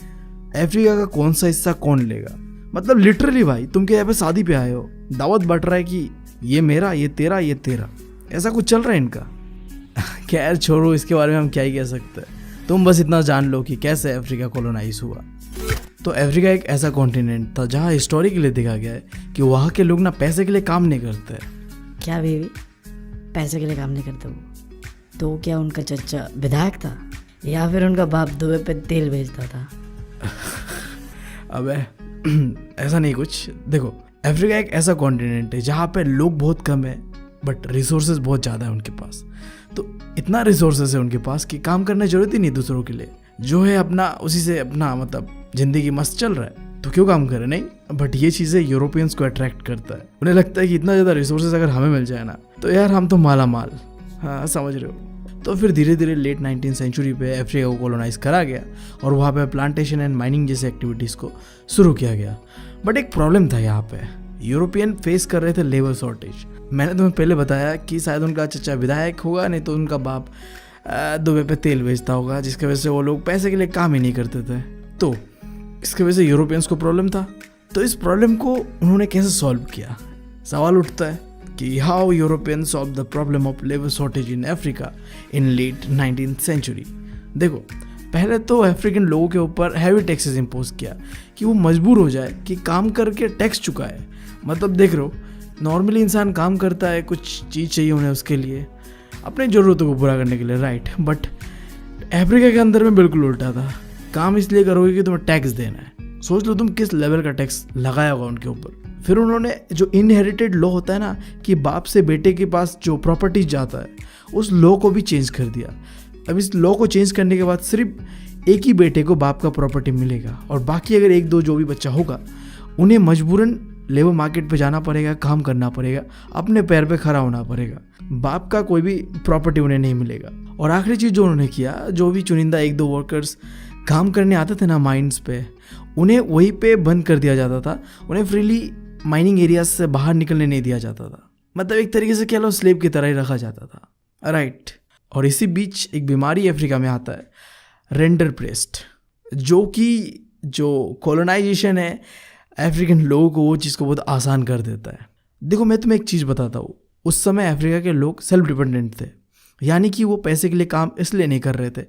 [SPEAKER 1] अफ्रीका का कौन सा हिस्सा कौन लेगा। मतलब लिटरली भाई, तुम क्या यहाँ पे शादी पे आए हो, दावत बट रहा है कि ये मेरा, ये तेरा, ये तेरा, ऐसा कुछ चल रहा है इनका। खैर छोड़ो, इसके बारे में हम क्या ही कह सकते हैं। तुम बस इतना जान लो कि कैसे अफ्रीका कॉलोनाइज हुआ। तो अफ्रीका एक ऐसा कॉन्टिनेंट था जहाँ हिस्टोरिकली देखा गया है कि वहाँ के लोग ना पैसे के लिए काम नहीं करते।
[SPEAKER 3] क्या बेबी, पैसे के लिए काम नहीं करते वो? तो क्या उनका चचा विधायक था या फिर उनका बाप दुबई पे तेल बेचता था?
[SPEAKER 1] अबे ऐसा नहीं कुछ। देखो, अफ्रीका एक ऐसा कॉन्टिनेंट है जहाँ पे लोग बहुत कम है बट रिसोर्सेज बहुत ज़्यादा है उनके पास। तो इतना रिसोर्सेज है उनके पास कि काम करने की जरूरत ही नहीं दूसरों के लिए, जो है अपना उसी से अपना मतलब ज़िंदगी मस्त चल रहा है, तो क्यों काम करे नहीं। बट ये चीज़ें यूरोपियंस को अट्रैक्ट करता है। उन्हें लगता है कि इतना ज़्यादा रिसोर्सेज अगर हमें मिल जाए ना तो यार हम तो माला माल। हाँ समझ रहे हो। तो फिर धीरे धीरे लेट 19th सेंचुरी पे अफ्रीका को कॉलोनाइज करा गया और वहाँ पे प्लांटेशन एंड माइनिंग जैसे एक्टिविटीज़ को शुरू किया गया। बट एक प्रॉब्लम था यहाँ पे, यूरोपियन फेस कर रहे थे लेबर शॉर्टेज। मैंने तुम्हें पहले बताया कि शायद उनका चचा विधायक होगा, नहीं तो उनका बाप दुबई पे तेल बेचता होगा, जिसकी वजह से वो लोग पैसे के लिए काम ही नहीं करते थे। तो इसकी वजह से यूरोपियंस को प्रॉब्लम था। तो इस प्रॉब्लम को उन्होंने कैसे सॉल्व किया? सवाल उठता है कि how European solve the problem of labour shortage in Africa in late 19th century. देखो, पहले तो अफ्रीकन लोगों के ऊपर हैवी टैक्सेस इम्पोज किया कि वो मजबूर हो जाए कि काम करके टैक्स चुकाए। मतलब देख रहे हो, नॉर्मली इंसान काम करता है, कुछ चीज़ चाहिए उन्हें उसके लिए, अपनी ज़रूरतों को पूरा करने के लिए, राइट। बट अफ्रीका के अंदर में बिल्कुल उल्टा था। काम इसलिए करोगे कि तुम्हें टैक्स देना है। सोच लो तुम किस लेवल का टैक्स लगाया होगा उनके ऊपर। फिर उन्होंने जो इनहेरिटेड लॉ होता है ना कि बाप से बेटे के पास जो प्रॉपर्टी जाता है, उस लॉ को भी चेंज कर दिया। अब इस लॉ को चेंज करने के बाद सिर्फ एक ही बेटे को बाप का प्रॉपर्टी मिलेगा और बाकी अगर एक दो जो भी बच्चा होगा उन्हें मजबूरन लेबर मार्केट पे जाना पड़ेगा, काम करना पड़ेगा, अपने पैर पे खड़ा होना पड़ेगा। बाप का कोई भी प्रॉपर्टी उन्हें नहीं मिलेगा। और आखिरी चीज़ जो उन्होंने किया, जो भी चुनिंदा एक दो वर्कर्स काम करने आते थे ना माइंस पे, उन्हें वहीं पे बंद कर दिया जाता था। उन्हें फ्रीली माइनिंग एरियाज से बाहर निकलने नहीं दिया जाता था। मतलब एक तरीके से कह लो स्लेव की तरह ही रखा जाता था, राइट। और इसी बीच एक बीमारी अफ्रीका में आता है, रेंडर प्रेस्ट, जो कि जो कॉलोनाइजेशन है अफ्रीकन लोगों को वो चीज़ को बहुत आसान कर देता है। देखो मैं तुम्हें एक चीज़ बताता हूँ, उस समय अफ्रीका के लोग सेल्फ डिपेंडेंट थे, यानी कि वो पैसे के लिए काम इसलिए नहीं कर रहे थे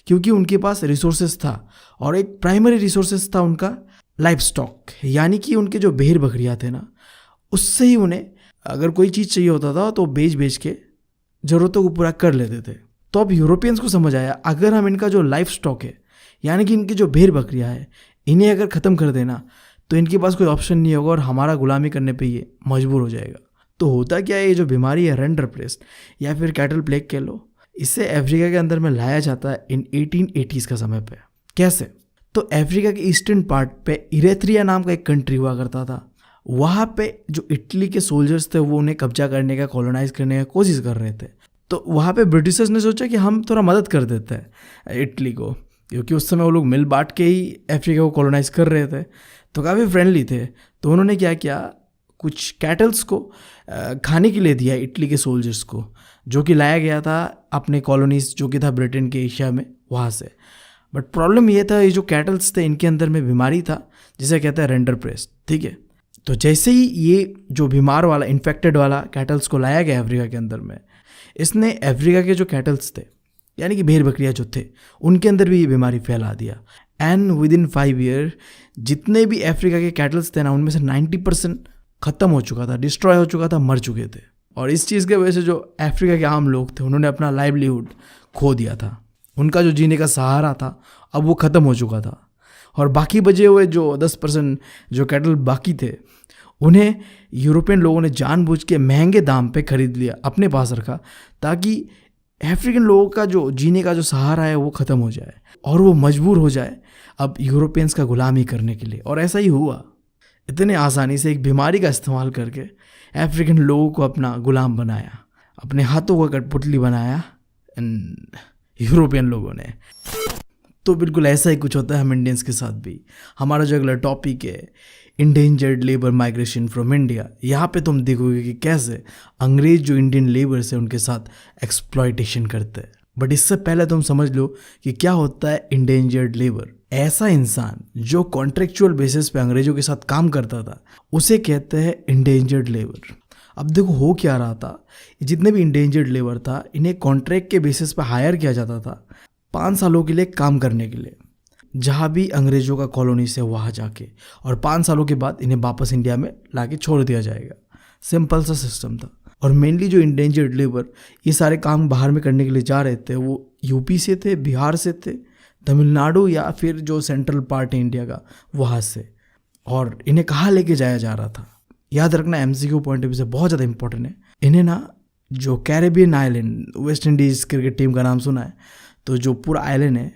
[SPEAKER 1] क्योंकि उनके पास रिसोर्सेज था। और एक प्राइमरी रिसोर्सेज था उनका लाइफ स्टॉक, यानी कि उनके जो भेड़ बकरियाँ थे ना, उससे ही उन्हें अगर कोई चीज़ चाहिए होता था तो बेच बेच के ज़रूरतों को पूरा कर लेते थे। तो अब यूरोपियंस को समझ आया, अगर हम इनका जो लाइफ स्टॉक है, यानी कि इनकी जो भेड़ बकरियाँ हैं, इन्हें अगर ख़त्म कर देना तो इनके पास कोई ऑप्शन नहीं होगा और हमारा गुलामी करने पे ये मजबूर हो जाएगा। तो होता क्या है, ये जो बीमारी है रेंडर प्रेस्ट या फिर कैटल प्लेग कह लो, इससे अफ्रीका के अंदर में लाया जाता है इन 1880s का समय पे। कैसे? तो अफ्रीका के ईस्टर्न पार्ट पे इरेथ्रिया नाम का एक कंट्री हुआ करता था। वहाँ पे जो इटली के सोल्जर्स थे वो उन्हें कब्जा करने का, कॉलोनाइज करने का कोशिश कर रहे थे। तो वहाँ पे ब्रिटिशर्स ने सोचा कि हम थोड़ा मदद कर देते हैं इटली को, क्योंकि उस समय वो लोग मिल बांट के ही अफ्रीका को कॉलोनाइज कर रहे थे, तो काफ़ी फ्रेंडली थे। तो उन्होंने क्या किया, कुछ कैटल्स को खाने के लिए दिया इटली के सोल्जर्स को, जो कि लाया गया था अपने कॉलोनीज जो कि था ब्रिटेन के एशिया में, वहाँ से। बट प्रॉब्लम ये था, ये जो कैटल्स थे इनके अंदर में बीमारी था जिसे कहते हैं रेंडर प्रेस्ट, ठीक है। तो जैसे ही ये जो बीमार वाला, इन्फेक्टेड वाला कैटल्स को लाया गया अफ्रीका के अंदर में, इसने अफ्रीका के जो कैटल्स थे यानी कि भेड़ बकरियाँ जो थे उनके अंदर भी ये बीमारी फैला दिया। एंड विद इन 5 ईयर जितने भी अफ्रीका के कैटल्स थे ना उनमें से 90% ख़त्म हो चुका था, डिस्ट्रॉय हो चुका था, मर चुके थे। और इस चीज़ की वजह से जो अफ्रीका के आम लोग थे उन्होंने अपना लाइवलीहुड खो दिया था। उनका जो जीने का सहारा था अब वो ख़त्म हो चुका था। और बाकी बचे हुए जो 10% जो कैटल बाकी थे उन्हें यूरोपियन लोगों ने जानबूझ के महंगे दाम पे ख़रीद लिया, अपने पास रखा, ताकि अफ्रीकन लोगों का जो जीने का जो सहारा है वो ख़त्म हो जाए और वो मजबूर हो जाए अब यूरोपियंस का गुलामी करने के लिए। और ऐसा ही हुआ। इतने आसानी से एक बीमारी का इस्तेमाल करके अफ्रीकन लोगों को अपना गुलाम बनाया, अपने हाथों का कठपुतली बनाया यूरोपियन लोगों ने। तो बिल्कुल ऐसा ही कुछ होता है हम इंडियंस के साथ भी। हमारा जो अगला टॉपिक है endangered labour migration from India. यहाँ पे तुम देखोगे कि कैसे अंग्रेज जो इंडियन लेबर्स है उनके साथ एक्सप्लॉयटेशन करते हैं। बट इससे पहले तुम समझ लो कि क्या होता है इंडेंजर्ड लेबर। ऐसा इंसान जो कॉन्ट्रेक्चुअल बेसिस पे अंग्रेजों के साथ काम करता था उसे कहते हैं इंडेंजर्ड लेबर। अब देखो हो क्या रहा था, जितने भी इंडेंजर्ड लेबर था इन्हें कॉन्ट्रैक्ट के बेसिस पे हायर किया जाता था 5 सालों के लिए काम करने के लिए, जहाँ भी अंग्रेज़ों का कॉलोनी से वहाँ जाके, और 5 सालों के बाद इन्हें वापस इंडिया में लाके छोड़ दिया जाएगा। सिंपल सा सिस्टम था। और मेनली जो इंडेंजर्ड लेबर ये सारे काम बाहर में करने के लिए जा रहे थे वो यूपी से थे, बिहार से थे, तमिलनाडु या फिर जो सेंट्रल पार्ट है इंडिया का वहाँ से। और इन्हें कहाँ लेके जाया जा रहा था, याद रखना एमसीक्यू पॉइंट ऑफ व्यू से बहुत ज़्यादा इंपॉर्टेंट है। इन्हें ना जो Caribbean island, West Indies cricket team का नाम सुना है, तो जो पूरा आइलैंड है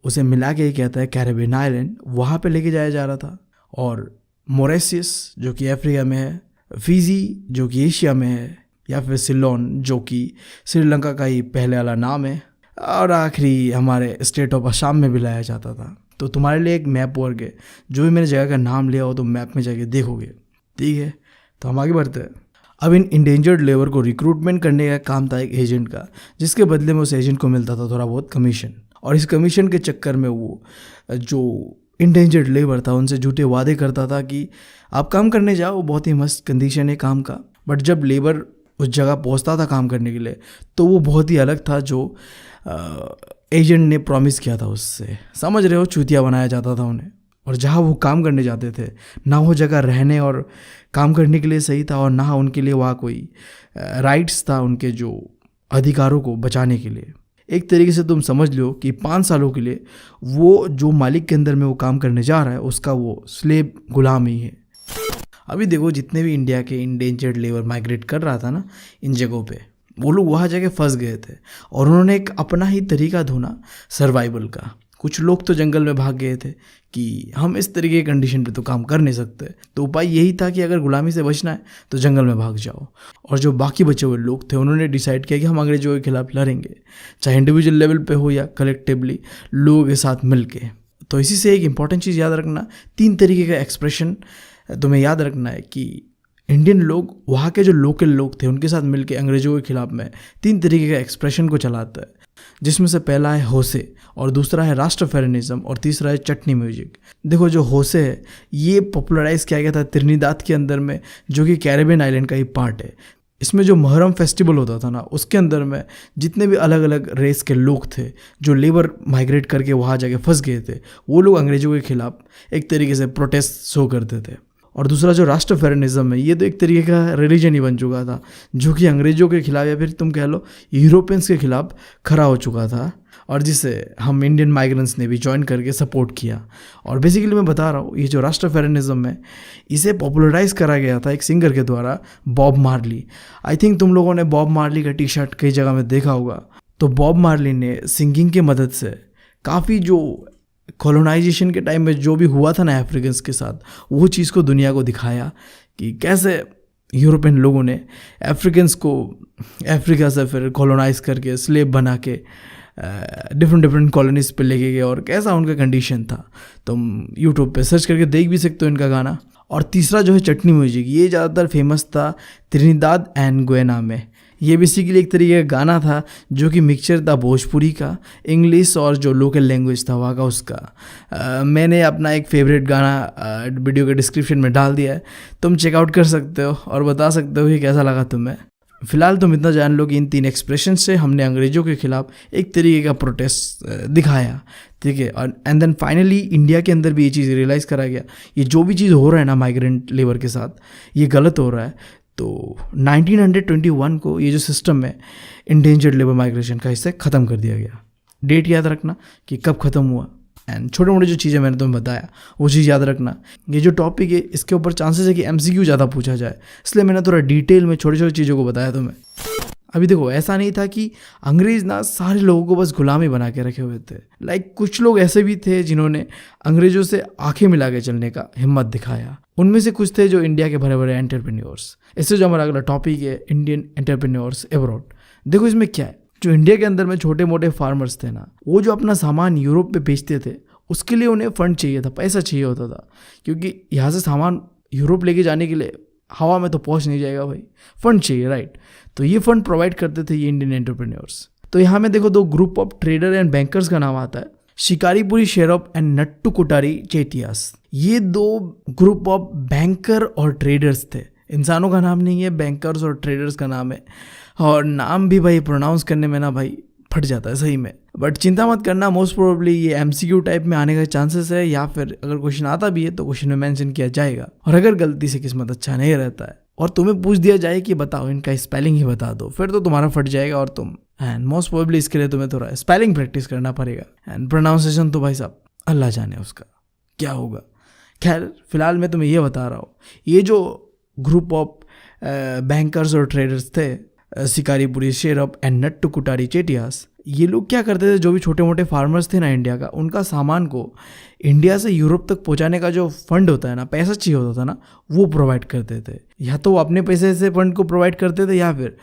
[SPEAKER 1] उसे मिला के ही कहता है कैरेबियन आइलैंड, वहाँ पे लेके जाया जा रहा था। और मोरेशियस जो कि अफ्रीका में है, फिजी जो कि एशिया में है, या फिर सिलोन जो कि श्रीलंका का ही पहले वाला नाम है, और आखिरी हमारे स्टेट ऑफ असम में भी लाया जाता था। तो तुम्हारे लिए एक मैप वर्क है, जो भी मैंने जगह का नाम लिया हो तो मैप में जाके देखोगे, ठीक है। तो हम आगे बढ़ते हैं। अब इन इंडेंजर्ड लेबर को रिक्रूटमेंट करने का काम था एक एजेंट का, जिसके बदले में उस एजेंट को मिलता था थोड़ा बहुत कमीशन। और इस कमीशन के चक्कर में वो जो इंडेंजर्ड लेबर था उनसे झूठे वादे करता था कि आप काम करने जाओ, बहुत ही मस्त कंडीशन है काम का। बट जब लेबर उस जगह पहुंचता था काम करने के लिए तो वो बहुत ही अलग था जो एजेंट ने प्रॉमिस किया था उससे। समझ रहे हो, चूतिया बनाया जाता था उन्हें। और जहाँ वो काम करने जाते थे ना वो जगह रहने और काम करने के लिए सही था, और ना उनके लिए वहाँ कोई राइट्स था उनके जो अधिकारों को बचाने के लिए। एक तरीके से तुम समझ लो कि 5 सालों के लिए वो जो मालिक के अंदर में वो काम करने जा रहा है उसका वो स्लेब गुलाम ही है। अभी देखो जितने भी इंडिया के इंडेंजर्ड लेबर माइग्रेट कर रहा था ना इन जगहों पे, वो लोग वहाँ जाके फंस गए थे और उन्होंने एक अपना ही तरीका ढूंढा सर्वाइवल का। कुछ लोग तो जंगल में भाग गए थे कि हम इस तरीके की कंडीशन पे तो काम कर नहीं सकते, तो उपाय यही था कि अगर गुलामी से बचना है तो जंगल में भाग जाओ। और जो बाकी बचे हुए लोग थे उन्होंने डिसाइड किया कि हम अंग्रेजों के खिलाफ लड़ेंगे, चाहे इंडिविजुअल लेवल पे हो या कलेक्टिवली लोगों के साथ मिल के। तो इसी से एक इंपॉर्टेंट चीज़ याद रखना, 3 तरीके का एक्सप्रेशन तुम्हें याद रखना है कि इंडियन लोग वहाँ के जो लोकल लोग थे उनके साथ मिलके अंग्रेजों के खिलाफ में 3 तरीके का एक्सप्रेशन को चलाता है, जिसमें से पहला है होसे, और दूसरा है राष्ट्रफेरिनिज्म, और तीसरा है चटनी म्यूजिक। देखो जो होसे है ये पॉपुलराइज किया गया था त्रिनिदाद के अंदर में, जो कि कैरेबियन आइलैंड का ही पार्ट है। इसमें जो मुहर्रम फेस्टिवल होता था ना उसके अंदर में जितने भी अलग अलग रेस के लोग थे जो लेबर माइग्रेट करके वहाँ जाके फंस गए थे, वो लोग अंग्रेजों के खिलाफ एक तरीके से प्रोटेस्ट शो करते थे। और दूसरा जो राष्ट्रफेरिनिज्म है ये तो एक तरीके का रिलीजन ही बन चुका था, जो कि अंग्रेजों के खिलाफ या फिर तुम कह लो यूरोपियंस के खिलाफ खड़ा हो चुका था, और जिसे हम इंडियन माइग्रेंट्स ने भी ज्वाइन करके सपोर्ट किया। और बेसिकली मैं बता रहा हूँ ये जो राष्ट्रफेरिनिज्म है इसे पॉपुलराइज करा गया था एक सिंगर के द्वारा, बॉब मार्ली। आई थिंक तुम लोगों ने बॉब मार्ली का टी-शर्ट कई जगह में देखा होगा। तो बॉब मार्ली ने सिंगिंग की मदद से काफ़ी जो कॉलोनाइजेशन के टाइम में जो भी हुआ था ना अफ्रीकन्स के साथ, वो चीज़ को दुनिया को दिखाया कि कैसे यूरोपियन लोगों ने अफ्रीकन्स को अफ्रीका से फिर कॉलोनाइज करके स्लेब बना के डिफरेंट कॉलोनीज पे लेके गए और कैसा उनका कंडीशन था। तुम यूट्यूब पे सर्च करके देख भी सकते हो इनका गाना। और तीसरा जो है चटनी म्यूजिक, ये ज़्यादातर फेमस था त्रिनिदाद एंड गुयाना में। ये बेसिकली एक तरीके का गाना था जो कि मिक्सचर था भोजपुरी का, इंग्लिश और जो लोकल लैंग्वेज था वहाँ का उसका। मैंने अपना एक फेवरेट गाना वीडियो के डिस्क्रिप्शन में डाल दिया है, तुम चेकआउट कर सकते हो और बता सकते हो कि कैसा लगा तुम्हें। फिलहाल तुम इतना जान लो कि इन 3 एक्सप्रेशन से हमने अंग्रेजों के खिलाफ एक तरीके का प्रोटेस्ट दिखाया, ठीक है। और एंड देन फाइनली इंडिया के अंदर भी ये चीज़ रियलाइज़ करा गया, ये जो भी चीज़ हो रहा है ना माइग्रेंट लेबर के साथ, ये गलत हो रहा है। तो 1921 को ये जो सिस्टम है इंडेंजर्ड लेबर माइग्रेशन का, इससे ख़त्म कर दिया गया। डेट याद रखना कि कब ख़त्म हुआ, एंड छोटे मोटे जो चीज़ें मैंने तुम्हें बताया वो चीज़ याद रखना। ये जो टॉपिक है इसके ऊपर चांसेस है कि MCQ ज़्यादा पूछा जाए, इसलिए मैंने थोड़ा डिटेल में छोटी छोटी चीज़ों को बताया तुम्हें। अभी देखो, ऐसा नहीं था कि अंग्रेज़ ना सारे लोगों को बस गुलामी बना के रखे हुए थे। लाइक कुछ लोग ऐसे भी थे जिन्होंने अंग्रेज़ों से आंखें मिला के चलने का हिम्मत दिखाया। उनमें से कुछ थे जो इंडिया के बड़े बड़े एंटरप्रेन्योर्स। इससे जो हमारा अगला टॉपिक है इंडियन एंटरप्रेन्योर्स अब्रॉड। देखो इसमें क्या है, जो इंडिया के अंदर में छोटे मोटे फार्मर्स थे ना, वो जो अपना सामान यूरोप में बेचते थे उसके लिए उन्हें फंड चाहिए था, पैसा चाहिए होता था, क्योंकि यहाँ से सामान यूरोप लेके जाने के लिए हवा में तो पहुँच नहीं जाएगा भाई, फंड चाहिए, राइट। तो ये फंड प्रोवाइड करते थे ये इंडियन एंटरप्रेन्योर्स। तो यहाँ में देखो 2 group of trader and bankers का नाम आता है, शिकारीपुरी शेरप एंड नट्टू कुटारी चेटियास। ये 2 ग्रुप ऑफ बैंकर और ट्रेडर्स थे। इंसानों का नाम नहीं है, बैंकर्स और ट्रेडर्स का नाम है। और नाम भी भाई प्रोनाउंस करने में ना भाई फट जाता है सही में। बट चिंता मत करना, मोस्ट प्रोबेबली ये MCQ टाइप में आने का चांसेस है, या फिर अगर क्वेश्चन आता भी है तो क्वेश्चन में मेंशन किया जाएगा। और अगर गलती से किस्मत अच्छा नहीं रहता है और तुम्हें पूछ दिया जाए कि बताओ इनका स्पेलिंग ही बता दो, फिर तो तुम्हारा फट जाएगा और तुम, एंड मोस्ट प्रोबेबली इसके लिए तुम्हें थोड़ा स्पेलिंग प्रैक्टिस करना पड़ेगा। एंड प्रोनाउंसिएशन तो भाई साहब अल्लाह जाने उसका क्या होगा। खैर फिलहाल मैं तुम्हें ये बता रहा हूँ, ये जो ग्रुप ऑफ बैंकर्स और ट्रेडर्स थे, शिकारीपुरी शेरप एंड नट्टू कुटारी चेटियास, ये लोग क्या करते थे, जो भी छोटे मोटे फार्मर्स थे ना इंडिया का, उनका सामान को इंडिया से यूरोप तक पहुंचाने का जो फंड होता है ना, पैसा चाहिए होता था ना, वो प्रोवाइड करते थे। या तो वो अपने पैसे से फंड को प्रोवाइड करते थे या फिर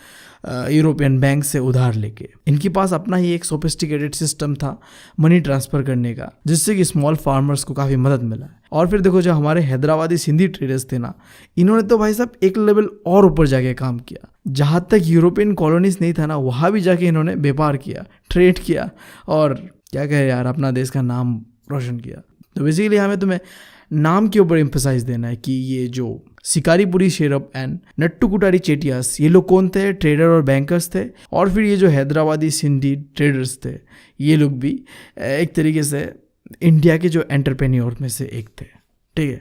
[SPEAKER 1] यूरोपियन बैंक से उधार लेके। इनके पास अपना ही एक सोफिस्टिकेटेड सिस्टम था मनी ट्रांसफ़र करने का, जिससे कि स्मॉल फार्मर्स को काफ़ी मदद मिला है। और फिर देखो जो हमारे हैदराबादी सिंधी ट्रेडर्स थे ना, इन्होंने तो भाई साहब एक लेवल और ऊपर जाके काम किया। जहाँ तक यूरोपियन कॉलोनीज नहीं था ना, वहाँ भी जाके इन्होंने व्यापार किया, ट्रेड किया और क्या कहे यार, अपना देश का नाम रोशन किया। तो बेसिकली हमें तुम्हें नाम के ऊपर एम्फसाइज देना है कि ये जो शिकारीपुरी शेरप एंड नट्टू कुटारी चेटियास, ये लोग कौन थे, ट्रेडर और बैंकर्स थे। और फिर ये जो हैदराबादी सिंधी ट्रेडर्स थे, ये लोग भी एक तरीके से इंडिया के जो एंटरप्रेन्योर में से एक थे, ठीक है।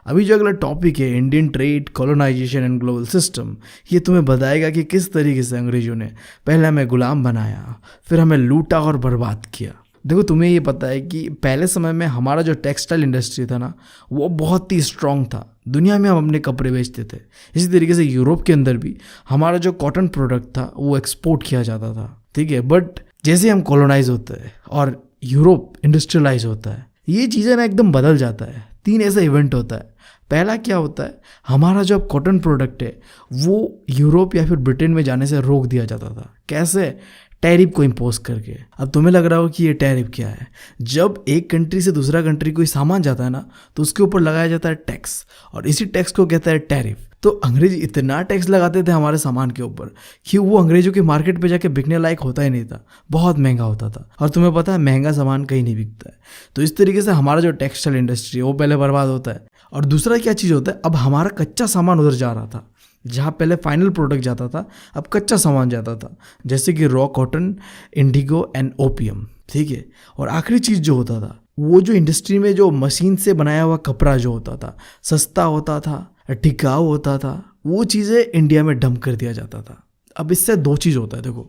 [SPEAKER 1] अभी जो अगला टॉपिक है Indian trade, colonisation and global system, ये तुम्हें बताएगा कि किस तरीके से अंग्रेजों ने पहले हमें गुलाम बनाया, फिर हमें लूटा और बर्बाद किया। देखो तुम्हें ये पता है कि पहले समय में हमारा जो टेक्सटाइल इंडस्ट्री था ना, वो बहुत ही स्ट्रॉन्ग था। दुनिया में हम अपने कपड़े बेचते थे। इसी तरीके से यूरोप के अंदर भी हमारा जो कॉटन प्रोडक्ट था वो एक्सपोर्ट किया जाता था, ठीक है। बट जैसे हम कॉलोनाइज होते हैं और यूरोप इंडस्ट्रियलाइज होता है, ये चीज़ें ना एकदम बदल जाता है। 3 ऐसा इवेंट होता है। पहला क्या होता है, हमारा जो कॉटन प्रोडक्ट है वो यूरोप या फिर ब्रिटेन में जाने से रोक दिया जाता था। कैसे? टैरिफ को इम्पोज करके। अब तुम्हें लग रहा हो कि ये टैरिफ क्या है। जब एक कंट्री से दूसरा कंट्री कोई सामान जाता है ना, तो उसके ऊपर लगाया जाता है टैक्स, और इसी टैक्स को कहता है टैरिफ। तो अंग्रेज इतना टैक्स लगाते थे हमारे सामान के ऊपर कि वो अंग्रेजों के मार्केट पे जाके बिकने लायक होता ही नहीं था, बहुत महंगा होता था। और तुम्हें पता है महंगा सामान कहीं नहीं बिकता है। तो इस तरीके से हमारा जो टेक्सटाइल इंडस्ट्री है वो पहले बर्बाद होता है। और दूसरा क्या चीज़ होता है, अब हमारा कच्चा सामान उधर जा रहा था। जहाँ पहले फाइनल प्रोडक्ट जाता था, अब कच्चा सामान जाता था, जैसे कि raw cotton, Indigo and opium, ठीक है। और आखिरी चीज़ जो होता था, वो जो इंडस्ट्री में जो मशीन से बनाया हुआ कपड़ा जो होता था, सस्ता होता था, टिकाऊ होता था, वो चीज़ें इंडिया में डंप कर दिया जाता था। अब इससे 2 चीज़ होता है। देखो,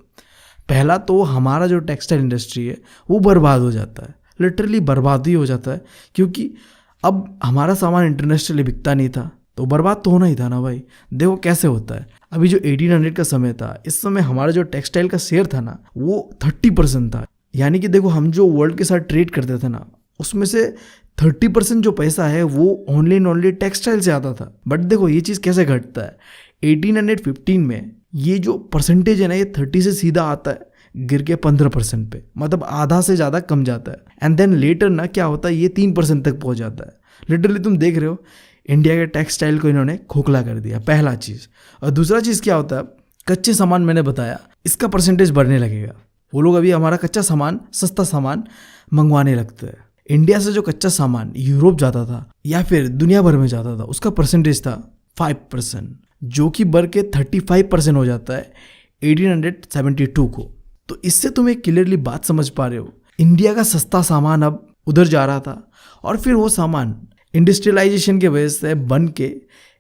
[SPEAKER 1] पहला तो हमारा जो टेक्सटाइल इंडस्ट्री है वो बर्बाद हो जाता है, लिटरली बर्बाद ही हो जाता है, क्योंकि अब हमारा सामान इंटरनेशनली बिकता नहीं था, तो बर्बाद तो होना ही था ना भाई। देखो कैसे होता है। अभी जो 1800 का समय था, इस समय हमारा जो टेक्सटाइल का शेयर था ना, वो 30% था। यानी कि देखो, हम जो वर्ल्ड के साथ ट्रेड करते थे ना, उसमें से 30% जो पैसा है वो ओनली एंड ओनली टेक्सटाइल से आता था। बट देखो ये चीज़ कैसे घटता है। 1815 में ये जो परसेंटेज है ना, ये 30 से सीधा आता है गिर के 15% पे, मतलब आधा से ज़्यादा कम जाता है। एंड देन लेटर ना क्या होता है, ये 3% तक पहुँच जाता है। लिटरली तुम देख रहे हो इंडिया के टेक्सटाइल को इन्होंने खोखला कर दिया, पहला चीज़। और दूसरा चीज़ क्या होता है, कच्चे सामान मैंने बताया, इसका परसेंटेज बढ़ने लगेगा। वो लोग अभी हमारा कच्चा सामान, सस्ता सामान मंगवाने लगते हैं। इंडिया से जो कच्चा सामान यूरोप जाता था या फिर दुनिया भर में जाता था, उसका परसेंटेज था 5%। जो कि बढ़ के 35% हो जाता है 1872 को। तो इससे तुम एक क्लियरली बात समझ पा रहे हो, इंडिया का सस्ता सामान अब उधर जा रहा था और फिर वो सामान इंडस्ट्रियलाइजेशन के वजह से बन के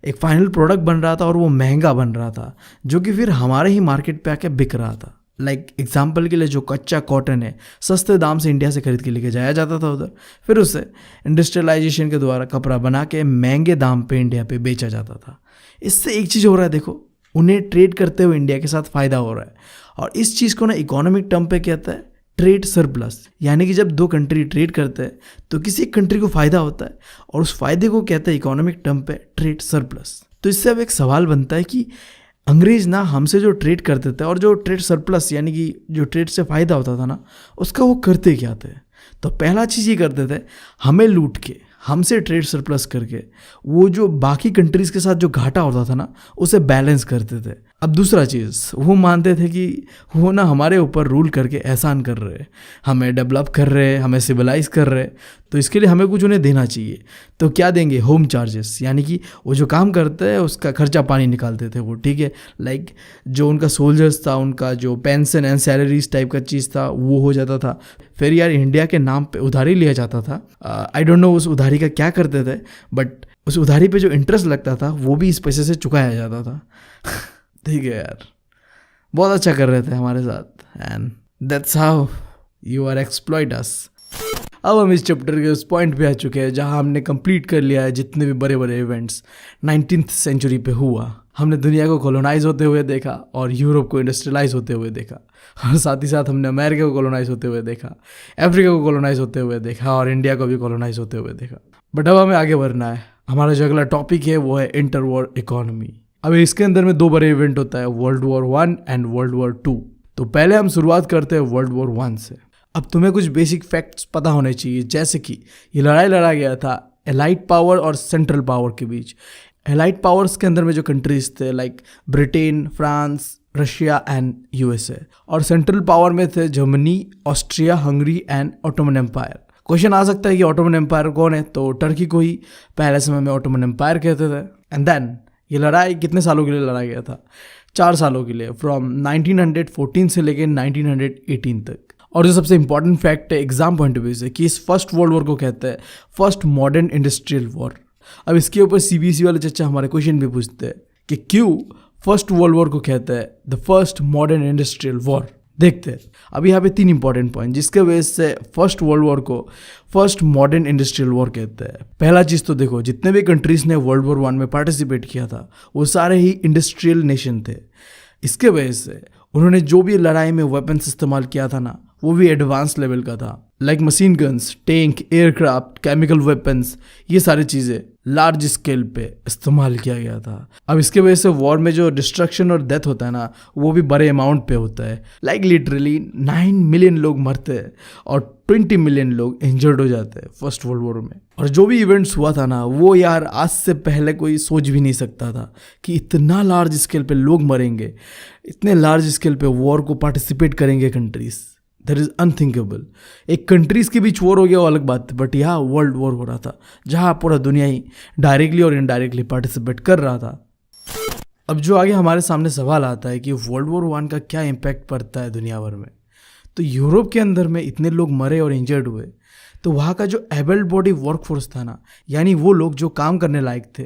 [SPEAKER 1] एक फाइनल प्रोडक्ट बन रहा था और वो महंगा बन रहा था, जो कि फिर हमारे ही मार्केट पे आके बिक रहा था। लाइक एग्जाम्पल के लिए जो कच्चा कॉटन है सस्ते दाम से इंडिया से खरीद के लेके जाया जाता था उधर, फिर उसे इंडस्ट्रियलाइजेशन के द्वारा कपड़ा बना के महंगे दाम पे इंडिया पे बेचा जाता था। इससे एक चीज़ हो रहा है, देखो उन्हें ट्रेड करते हुए इंडिया के साथ फ़ायदा हो रहा है, और इस चीज़ को ना इकोनॉमिक टर्म पे कहता है ट्रेड सरप्लस। यानी कि जब दो कंट्री ट्रेड करते हैं तो किसी एक कंट्री को फ़ायदा होता है और उस फायदे को कहते हैं इकोनॉमिक टर्म पे ट्रेड सरप्लस। तो इससे अब एक सवाल बनता है कि अंग्रेज ना हमसे जो ट्रेड करते थे और जो ट्रेड सरप्लस यानी कि जो ट्रेड से फ़ायदा होता था ना, उसका वो करते क्या थे? तो पहला चीज़ ये करते थे, हमें लूट के हमसे ट्रेड सरप्लस करके वो जो बाकी कंट्रीज़ के साथ जो घाटा होता था ना उसे बैलेंस करते थे। अब दूसरा चीज़, वो मानते थे कि वो ना हमारे ऊपर रूल करके एहसान कर रहे, हमें डेवलप कर रहे, हमें सिविलाइज कर रहे, तो इसके लिए हमें कुछ उन्हें देना चाहिए। तो क्या देंगे? होम चार्जेस, यानी कि वो जो काम करते हैं उसका खर्चा पानी निकालते थे वो, ठीक है। लाइक जो उनका सोल्जर्स था, उनका जो पेंशन एंड सैलरीज टाइप का चीज़ था वो हो जाता था। फिर यार इंडिया के नाम पे उधारी लिया जाता था। आई डोंट नो उस उधारी का क्या करते थे, बट उस उधारी पे जो इंटरेस्ट लगता था वो भी इस पैसे से चुकाया जाता था। ठीक है यार, बहुत अच्छा कर रहे थे हमारे साथ, and that's how you are exploit us. अब हम इस चैप्टर के उस पॉइंट पे आ चुके हैं जहां हमने कंप्लीट कर लिया है जितने भी बड़े बड़े इवेंट्स 19th सेंचुरी पे हुआ। हमने दुनिया को कॉलोनाइज होते हुए देखा और यूरोप को इंडस्ट्रियलाइज होते हुए देखा, और साथ ही साथ हमने अमेरिका को कॉलोनाइज होते हुए देखा, अफ्रीका को कॉलोनाइज होते हुए देखा और इंडिया को भी कॉलोनाइज होते हुए देखा। बट अब हमें आगे बढ़ना है। हमारा जो अगला टॉपिक है वो है इंटर वॉर इकोनॉमी। अब इसके अंदर में दो बड़े इवेंट होता है, world war 1 and world war 2। तो पहले हम शुरुआत करते हैं वर्ल्ड वॉर 1 से। अब तुम्हें कुछ बेसिक फैक्ट्स पता होने चाहिए, जैसे कि ये लड़ाई लड़ा गया था एलाइट पावर और सेंट्रल पावर के बीच। एलाइट पावर्स के अंदर में जो कंट्रीज थे like Britain, France, Russia and USA, और सेंट्रल पावर में थे Germany, Austria, Hungary and Ottoman Empire. Question आ सकता है कि ऑटोमन एम्पायर कौन है? तो टर्की को ही पहले समय में ऑटोमन एम्पायर कहते थे। एंड देन ये लड़ाई कितने सालों के लिए लड़ा गया था? 4 सालों के लिए, फ्रॉम 1914 से लेकर 1918 तक। और जो सबसे इंपॉर्टेंट फैक्ट है एग्जाम पॉइंट ऑफ व्यू से कि इस फर्स्ट वर्ल्ड वॉर को कहते हैं फर्स्ट मॉडर्न इंडस्ट्रियल वॉर। अब इसके ऊपर सीबीएसई वाले चच्चा हमारे क्वेश्चन भी पूछते हैं कि क्यों फर्स्ट वर्ल्ड वॉर को कहते हैं the first modern industrial war. देखते हैं अभी यहाँ पे 3 इंपॉर्टेंट पॉइंट जिसके वजह से फर्स्ट वर्ल्ड वॉर को फर्स्ट मॉडर्न इंडस्ट्रियल वॉर कहते हैं। पहला चीज़ तो देखो, जितने भी कंट्रीज ने वर्ल्ड वॉर 1 में पार्टिसिपेट किया था वो सारे ही इंडस्ट्रियल नेशन थे। इसके वजह से उन्होंने जो भी लड़ाई में वेपन्स इस्तेमाल किया था ना वो भी एडवांस लेवल का था, like machine guns, tank, aircraft, chemical weapons, ये सारी चीज़ें लार्ज स्केल पे इस्तेमाल किया गया था। अब इसके वजह से वॉर में जो डिस्ट्रक्शन और डेथ होता है ना वो भी बड़े अमाउंट पे होता है। लाइक लिटरली 9 मिलियन लोग मरते हैं और 20 मिलियन लोग इंजर्ड हो जाते हैं फर्स्ट वर्ल्ड वॉर में। और जो भी इवेंट्स हुआ था ना वो यार आज से पहले कोई सोच भी नहीं सकता था कि इतना लार्ज स्केल पे लोग मरेंगे, इतने लार्ज स्केल पे वॉर को पार्टिसिपेट करेंगे कंट्रीज। That is unthinkable. एक कंट्रीज़ के बीच वॉर हो गया वो अलग बात है, बट यहाँ वर्ल्ड वॉर हो रहा था जहाँ पूरा दुनिया ही डायरेक्टली और इनडायरेक्टली पार्टिसिपेट कर रहा था। अब जो आगे हमारे सामने सवाल आता है कि वर्ल्ड वॉर 1 का क्या इम्पैक्ट पड़ता है दुनिया भर में। तो यूरोप के अंदर में इतने लोग मरे और इंजर्ड हुए तो वहाँ का जो एबल्ड बॉडी वर्कफोर्स था ना, यानी वो लोग जो काम करने लायक थे,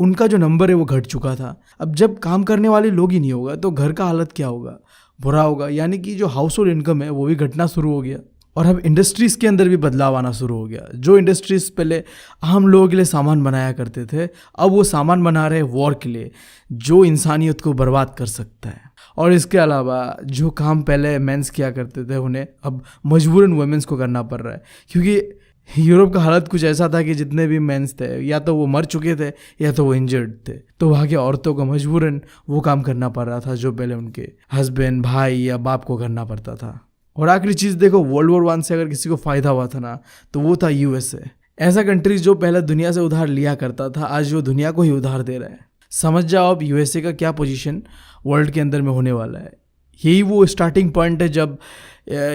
[SPEAKER 1] उनका जो नंबर है वो घट चुका था। अब जब काम करने वाले लोग ही नहीं होगा तो घर का हालत क्या होगा? बुरा होगा। यानी कि जो हाउस होल्ड इनकम है वो भी घटना शुरू हो गया। और अब इंडस्ट्रीज़ के अंदर भी बदलाव आना शुरू हो गया। जो इंडस्ट्रीज़ पहले आम लोगों के लिए सामान बनाया करते थे अब वो सामान बना रहे वॉर के लिए, जो इंसानियत को बर्बाद कर सकता है। और इसके अलावा जो काम पहले मेंस किया करते थे उन्हें अब मजबूरन वुमेन्स को करना पड़ रहा है, क्योंकि यूरोप का हालत कुछ ऐसा था कि जितने भी मेंस थे या तो वो मर चुके थे या तो वो इंजर्ड थे, तो वहाँ की औरतों को मजबूरन वो काम करना पड़ रहा था जो पहले उनके हस्बैंड, भाई या बाप को करना पड़ता था। और आखिरी चीज़ देखो, वर्ल्ड वॉर 1 से अगर किसी को फ़ायदा हुआ था ना तो वो था यूएसए। ऐसा कंट्रीज जो पहले दुनिया से उधार लिया करता था आज वो दुनिया को ही उधार दे रहा है। समझ जाओ अब यूएसए का क्या पोजीशन वर्ल्ड के अंदर में होने वाला है। यही वो स्टार्टिंग पॉइंट है जब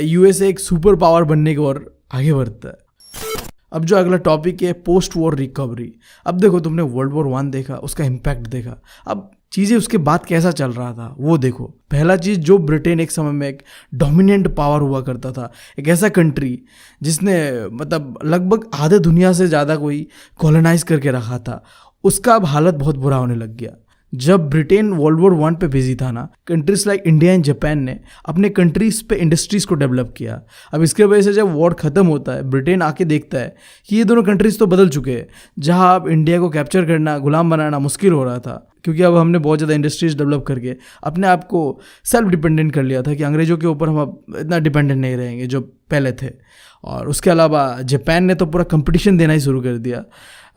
[SPEAKER 1] यूएसए एक सुपर पावर बनने की ओर आगे बढ़ता है। अब जो अगला टॉपिक है पोस्ट वॉर रिकवरी। अब देखो तुमने वर्ल्ड वॉर 1 देखा, उसका इम्पैक्ट देखा। अब चीज़ें उसके बाद कैसा चल रहा था वो देखो। पहला चीज़, जो ब्रिटेन एक समय में एक डोमिनेंट पावर हुआ करता था, एक ऐसा कंट्री जिसने मतलब लगभग आधे दुनिया से ज़्यादा कोई कॉलोनाइज करके रखा था, उसका अब हालत बहुत बुरा होने लग गया। जब ब्रिटेन वर्ल्ड वॉर 1 पे बिजी था ना, countries like India and Japan ने अपने कंट्रीज पे इंडस्ट्रीज को डेवलप किया। अब इसके वजह से जब वॉर ख़त्म होता है, ब्रिटेन आके देखता है कि ये दोनों कंट्रीज तो बदल चुके हैं। जहां अब इंडिया को कैप्चर करना, गुलाम बनाना मुश्किल हो रहा था, क्योंकि अब हमने बहुत ज़्यादा इंडस्ट्रीज डेवलप करके अपने आप को सेल्फ डिपेंडेंट कर लिया था कि अंग्रेज़ों के ऊपर हम अब इतना डिपेंडेंट नहीं रहेंगे जो पहले थे। और उसके अलावा जापान ने तो पूरा कंपटीशन देना ही शुरू कर दिया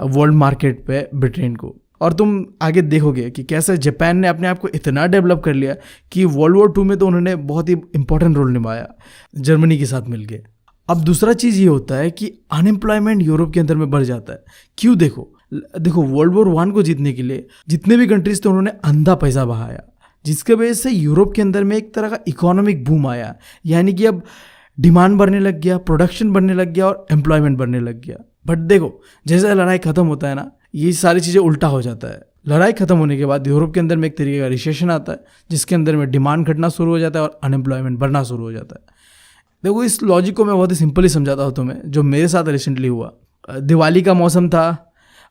[SPEAKER 1] वर्ल्ड मार्केट पे ब्रिटेन को। और तुम आगे देखोगे कि कैसे जापान ने अपने आप को इतना डेवलप कर लिया कि वर्ल्ड वॉर 2 में तो उन्होंने बहुत ही इंपॉर्टेंट रोल निभाया जर्मनी के साथ मिलके। अब दूसरा चीज़ ये होता है कि अनएम्प्लॉयमेंट यूरोप के अंदर में बढ़ जाता है। क्यों? देखो वर्ल्ड वॉर 1 को जीतने के लिए जितने भी कंट्रीज थे उन्होंने अंधा पैसा बहाया, जिसके वजह से यूरोप के अंदर में एक तरह का इकोनॉमिक बूम आया। यानी कि अब डिमांड बढ़ने लग गया, प्रोडक्शन बढ़ने लग गया और एम्प्लॉयमेंट बढ़ने लग गया। बट देखो जैसे लड़ाई खत्म होता है ना, ये सारी चीज़ें उल्टा हो जाता है। लड़ाई खत्म होने के बाद यूरोप के अंदर में एक तरीके का रिसेशन आता है, जिसके अंदर में डिमांड घटना शुरू हो जाता है और अनएम्प्लॉयमेंट बढ़ना शुरू हो जाता है। देखो इस लॉजिक को मैं बहुत ही सिंपली समझाता हूँ तुम्हें, जो मेरे साथ रिसेंटली हुआ। दिवाली का मौसम था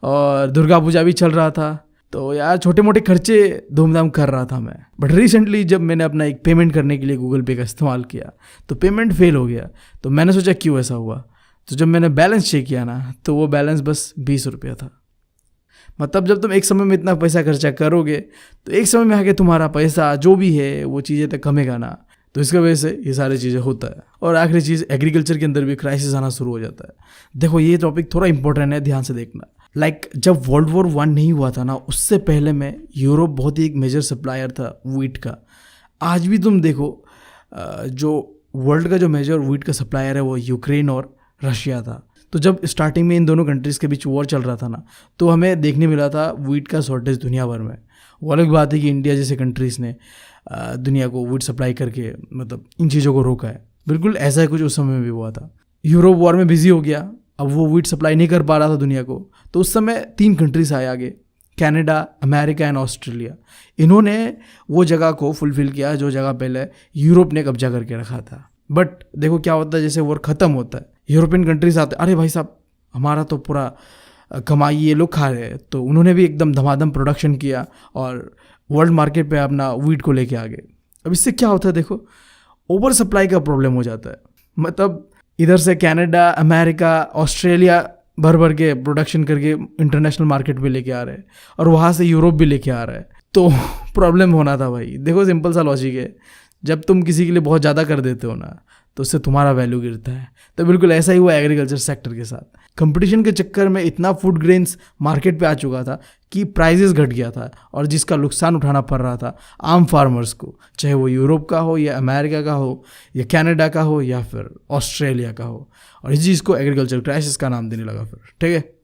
[SPEAKER 1] और दुर्गा पूजा भी चल रहा था, तो यार छोटे मोटे खर्चे धूमधाम कर रहा था मैं। बट रिसेंटली जब मैंने अपना एक पेमेंट करने के लिए गूगल पे का इस्तेमाल किया तो पेमेंट फेल हो गया। तो मैंने सोचा क्यों ऐसा हुआ, तो जब मैंने बैलेंस चेक किया ना, तो वो बैलेंस बस 20 रुपया था। मतलब जब तुम एक समय में इतना पैसा खर्चा करोगे तो एक समय में आके तुम्हारा पैसा जो भी है वो चीज़ें तक कमेगा ना। तो इसकी वजह से ये सारी चीज़ें होता है। और आखिरी चीज़, एग्रीकल्चर के अंदर भी क्राइसिस आना शुरू हो जाता है। देखो ये टॉपिक थोड़ा इंपॉर्टेंट है, ध्यान से देखना। जब वर्ल्ड वॉर 1 नहीं हुआ था ना, उससे पहले में यूरोप बहुत ही एक मेजर सप्लायर था व्हीट का। आज भी तुम देखो जो वर्ल्ड का जो मेजर व्हीट का सप्लायर है वो यूक्रेन और रशिया था। तो जब स्टार्टिंग में इन दोनों कंट्रीज़ के बीच वॉर चल रहा था ना, तो हमें देखने मिला था व्हीट का शॉर्टेज दुनिया भर में। वो अलग बात है कि इंडिया जैसे कंट्रीज़ ने दुनिया को व्हीट सप्लाई करके मतलब इन चीज़ों को रोका है। बिल्कुल ऐसा ही कुछ उस समय में भी हुआ था। यूरोप वॉर में बिजी हो गया, अब वो व्हीट सप्लाई नहीं कर पा रहा था दुनिया को। तो उस समय 3 कंट्रीज आए आगे, कनाडा, अमेरिका एंड ऑस्ट्रेलिया। इन्होंने वो जगह को फुलफिल किया जो जगह पहले यूरोप ने कब्जा करके रखा था। बट देखो क्या होता है, जैसे वॉर ख़त्म होता है, यूरोपियन कंट्रीज आते, अरे भाई साहब हमारा तो पूरा कमाई ये लोग खा रहे हैं। तो उन्होंने भी एकदम धमाधम प्रोडक्शन किया और वर्ल्ड मार्केट पे अपना व्हीट को लेके आ गए। अब इससे क्या होता है, देखो ओवर सप्लाई का प्रॉब्लम हो जाता है। मतलब इधर से कनाडा, अमेरिका, ऑस्ट्रेलिया भर के प्रोडक्शन करके इंटरनेशनल मार्केट पे लेके आ रहे हैं और वहाँ से यूरोप भी लेके आ रहा है। तो प्रॉब्लम होना था भाई। देखो सिंपल सा लॉजिक है, जब तुम किसी के लिए बहुत ज़्यादा कर देते हो ना, तो उससे तुम्हारा वैल्यू गिरता है। तो बिल्कुल ऐसा ही हुआ एग्रीकल्चर सेक्टर के साथ। कंपटीशन के चक्कर में इतना फूड ग्रेन्स मार्केट पे आ चुका था कि प्राइजेस घट गया था और जिसका नुकसान उठाना पड़ रहा था आम फार्मर्स को, चाहे वो यूरोप का हो या अमेरिका का हो या कनाडा का हो या फिर ऑस्ट्रेलिया का हो। और इस चीज़ को एग्रीकल्चर क्राइसिस का नाम देने लगा फिर। ठीक है,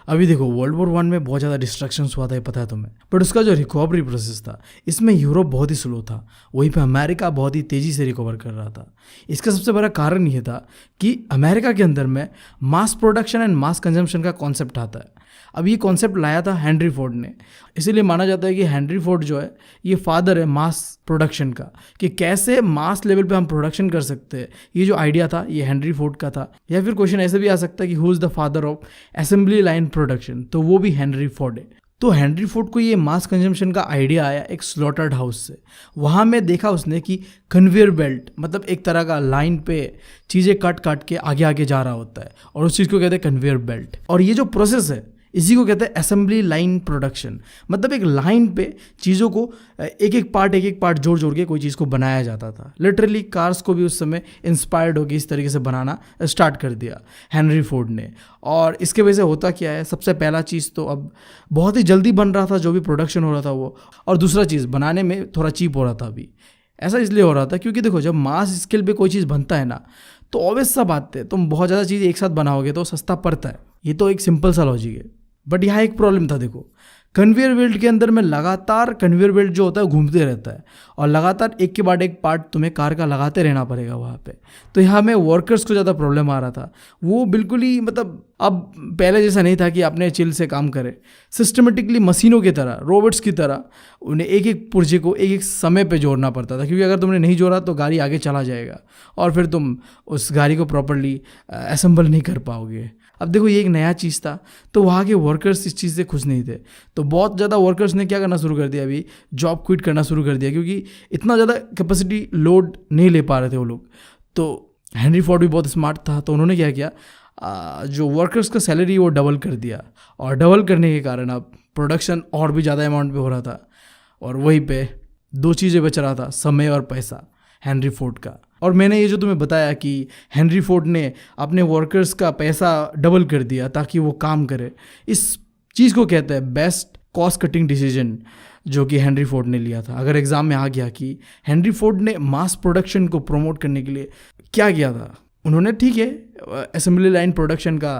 [SPEAKER 1] अभी देखो वर्ल्ड वॉर 1 में बहुत ज़्यादा डिस्ट्रक्शंस हुआ था, ये पता है तुम्हें। बट उसका जो रिकवरी प्रोसेस था, इसमें यूरोप बहुत ही स्लो था, वहीं पे अमेरिका बहुत ही तेज़ी से रिकवर कर रहा था। इसका सबसे बड़ा कारण ये था कि अमेरिका के अंदर में mass production and mass consumption का कॉन्सेप्ट आता है। अब ये कॉन्सेप्ट लाया था हेनरी फोर्ड ने। इसीलिए माना जाता है कि हेनरी फोर्ड जो है ये फादर है मास प्रोडक्शन का, कि कैसे मास लेवल पे हम प्रोडक्शन कर सकते हैं। ये जो आइडिया था ये हेनरी फोर्ड का था। या फिर क्वेश्चन ऐसे भी आ सकता है कि who is the father of assembly line production, तो वो भी हेनरी फोर्ड है। तो हेनरी फोर्ड को ये मास कंजम्पशन का आइडिया आया एक स्लॉटर्ड हाउस से। वहाँ में देखा उसने कि कन्वेयर बेल्ट, मतलब एक तरह का लाइन पे चीज़ें काट काट के आगे आगे जा रहा होता है और उस चीज़ को कहते हैं कन्वेयर बेल्ट। और ये जो प्रोसेस है इसी को कहते हैं असेंबली लाइन प्रोडक्शन। मतलब एक लाइन पे चीज़ों को एक एक पार्ट जोड़ के कोई चीज़ को बनाया जाता था। लिटरली कार्स को भी उस समय इंस्पायर्ड होकर इस तरीके से बनाना स्टार्ट कर दिया हेनरी फोर्ड ने। और इसके वजह से होता क्या है, सबसे पहला चीज़ तो अब बहुत ही जल्दी बन रहा था जो भी प्रोडक्शन हो रहा था वो, और दूसरा चीज़ बनाने में थोड़ा चीप हो रहा था अभी। ऐसा इसलिए हो रहा था क्योंकि देखो जब मास स्केल पे कोई चीज़ बनता है ना, तो ऑब्वियस सा बात है तुम बहुत ज़्यादा चीज़ एक साथ बनाओगे तो सस्ता पड़ता है। ये तो एक सिंपल सा लॉजिक है। बट यहाँ एक प्रॉब्लम था, देखो कन्वेयर बेल्ट के अंदर में लगातार कन्वेयर बेल्ट जो होता है घूमते रहता है और लगातार एक के बाद एक पार्ट तुम्हें कार का लगाते रहना पड़ेगा वहाँ पे। तो यहाँ में वर्कर्स को ज़्यादा प्रॉब्लम आ रहा था। वो बिल्कुल ही मतलब अब पहले जैसा नहीं था कि अपने चिल से काम करे, सिस्टमेटिकली मशीनों की तरह, रोबोट्स की तरह उन्हें एक एक पुर्जे को एक एक समय पे जोड़ना पड़ता था, क्योंकि अगर तुमने नहीं जोड़ा तो गाड़ी आगे चला जाएगा और फिर तुम उस गाड़ी को प्रॉपरली असेंबल नहीं कर पाओगे। अब देखो ये एक नया चीज़ था, तो वहाँ के वर्कर्स इस चीज़ से खुश नहीं थे। तो बहुत ज़्यादा वर्कर्स ने क्या करना शुरू कर दिया, अभी जॉब क्विट करना शुरू कर दिया, क्योंकि इतना ज़्यादा कैपेसिटी लोड नहीं ले पा रहे थे वो लोग। तो हेनरी फोर्ड भी बहुत स्मार्ट था, तो उन्होंने क्या किया, जो वर्कर्स का सैलरी वो डबल कर दिया, और डबल करने के कारण अब प्रोडक्शन और भी ज़्यादा अमाउंट पे हो रहा था। और वहीं पे दो चीज़ें बच रहा था, समय और पैसा, हेनरी फोर्ड का। और मैंने ये जो तुम्हें बताया कि हेनरी फोर्ड ने अपने वर्कर्स का पैसा डबल कर दिया ताकि वो काम करे, इस चीज़ को कहते हैं बेस्ट कॉस्ट कटिंग डिसीजन जो कि हेनरी फोर्ड ने लिया था। अगर एग्ज़ाम में आ गया कि हेनरी फोर्ड ने मास प्रोडक्शन को प्रमोट करने के लिए क्या किया था, उन्होंने ठीक है असेंबली लाइन प्रोडक्शन का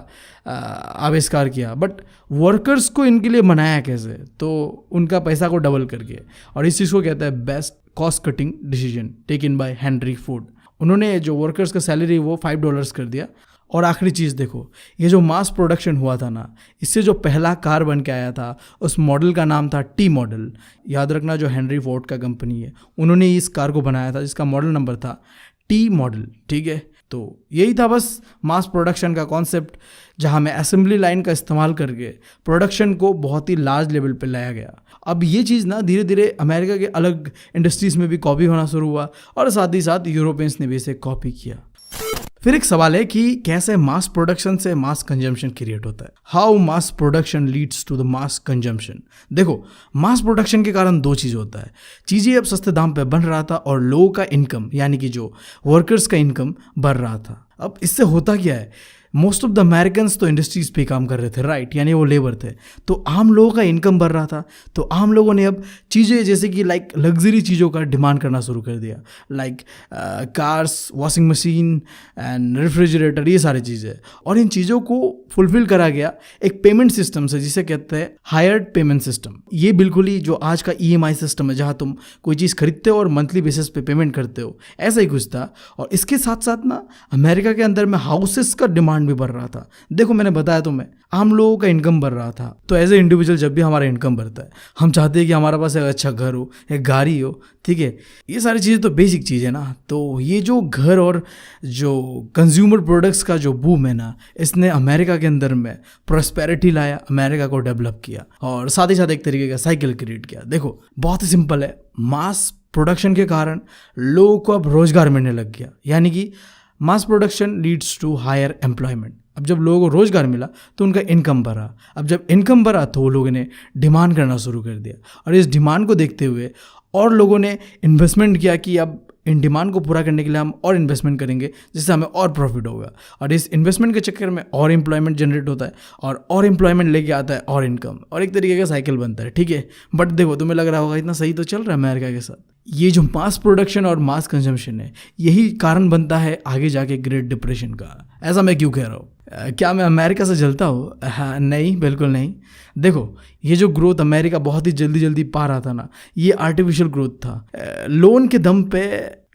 [SPEAKER 1] आविष्कार किया, बट वर्कर्स को इनके लिए मनाया कैसे, तो उनका पैसा को डबल करके। और इस चीज़ को कहता है best cost cutting decision taken by Henry Ford. उन्होंने जो वर्कर्स का सैलरी वो $5 कर दिया। और आखिरी चीज़ देखो, ये जो मास प्रोडक्शन हुआ था ना, इससे जो पहला कार बन के आया था उस मॉडल का नाम था टी मॉडल। याद रखना, जो हेनरी फोर्ड का कंपनी है उन्होंने इस कार को बनाया था जिसका मॉडल नंबर था टी मॉडल, ठीक है। तो यही था बस मास प्रोडक्शन का कॉन्सेप्ट, जहाँ में असेंबली लाइन का इस्तेमाल करके प्रोडक्शन को बहुत ही लार्ज लेवल पे लाया गया। अब ये चीज़ ना धीरे धीरे अमेरिका के अलग इंडस्ट्रीज़ में भी कॉपी होना शुरू हुआ, और साथ ही साथ यूरोपियंस ने भी इसे कॉपी किया। फिर एक सवाल है कि कैसे मास प्रोडक्शन से मास कंजम्पशन क्रिएट होता है। How mass production leads to the mass consumption. देखो, मास प्रोडक्शन के कारण दो चीज़ होता है, चीज़ें अब सस्ते दाम पे बन रहा था और लोगों का इनकम यानी कि जो वर्कर्स का इनकम बढ़ रहा था। अब इससे होता क्या है, मोस्ट ऑफ द अमेरिकन्स तो इंडस्ट्रीज़ पे काम कर रहे थे, राइट, यानी वो लेबर थे, तो आम लोगों का इनकम बढ़ रहा था। तो आम लोगों ने अब चीज़ें जैसे कि लाइक लग्जरी चीज़ों का डिमांड करना शुरू कर दिया, like cars, washing machine and refrigerator, ये सारी चीज़ें। और इन चीज़ों को फुलफिल करा गया एक पेमेंट सिस्टम से जिसे कहते हैं हायर्ड पेमेंट सिस्टम। ये बिल्कुल ही जो आज का EMI सिस्टम है, जहाँ तुम कोई चीज़ खरीदते हो और मंथली बेसिस पे पेमेंट करते हो, ऐसा ही कुछ था। और इसके साथ साथ ना अमेरिका के अंदर में हाउसेस का डिमांड भी बढ़ रहा था। देखो, मैंने बताया तुम्हें, आम लोगों का इनकम बढ़ रहा था। तो एज ए इंडिविजुअल जब भी हमारा इनकम बढ़ता है, हम चाहते हैं कि हमारे पास एक अच्छा घर हो, एक गाड़ी हो, ठीक है। ये सारी चीज़ें तो बेसिक चीज़ है ना। तो ये जो घर और जो कंज्यूमर प्रोडक्ट्स का जो बूम है ना, इसने अमेरिका के अंदर में प्रॉस्पेरिटी लाया, अमेरिका को डेवलप किया, और साथ ही साथ एक तरीके का साइकिल क्रिएट किया। देखो, बहुत ही सिंपल है, मास प्रोडक्शन के कारण लोगों को अब रोजगार मिलने लग गया, यानी कि mass production leads to higher employment. अब जब लोगों को रोजगार मिला तो उनका इनकम बढ़ा। अब जब इनकम बढ़ा तो वो लोगों ने डिमांड करना शुरू कर दिया, और इस डिमांड को देखते हुए और लोगों ने इन्वेस्टमेंट किया कि अब इन डिमांड को पूरा करने के लिए हम और इन्वेस्टमेंट करेंगे, जिससे हमें और प्रॉफिट होगा। और इस इन्वेस्टमेंट के चक्कर में और एम्प्लॉयमेंट जनरेट होता है, और एम्प्लॉयमेंट लेके आता है और इनकम, और एक तरीके का साइकिल बनता है, ठीक है। बट देखो, तुम्हें लग रहा होगा इतना सही तो चल रहा है अमेरिका के साथ। ये जो मास प्रोडक्शन और मास कंजम्पशन है, यही कारण बनता है आगे जाके ग्रेट डिप्रेशन का। ऐसा मैं क्यों कह रहा हूँ? क्या मैं अमेरिका से जलता हूँ? हाँ, नहीं, बिल्कुल नहीं। देखो, ये जो ग्रोथ अमेरिका बहुत ही जल्दी जल्दी पा रहा था ना, ये आर्टिफिशियल ग्रोथ था। लोन के दम पे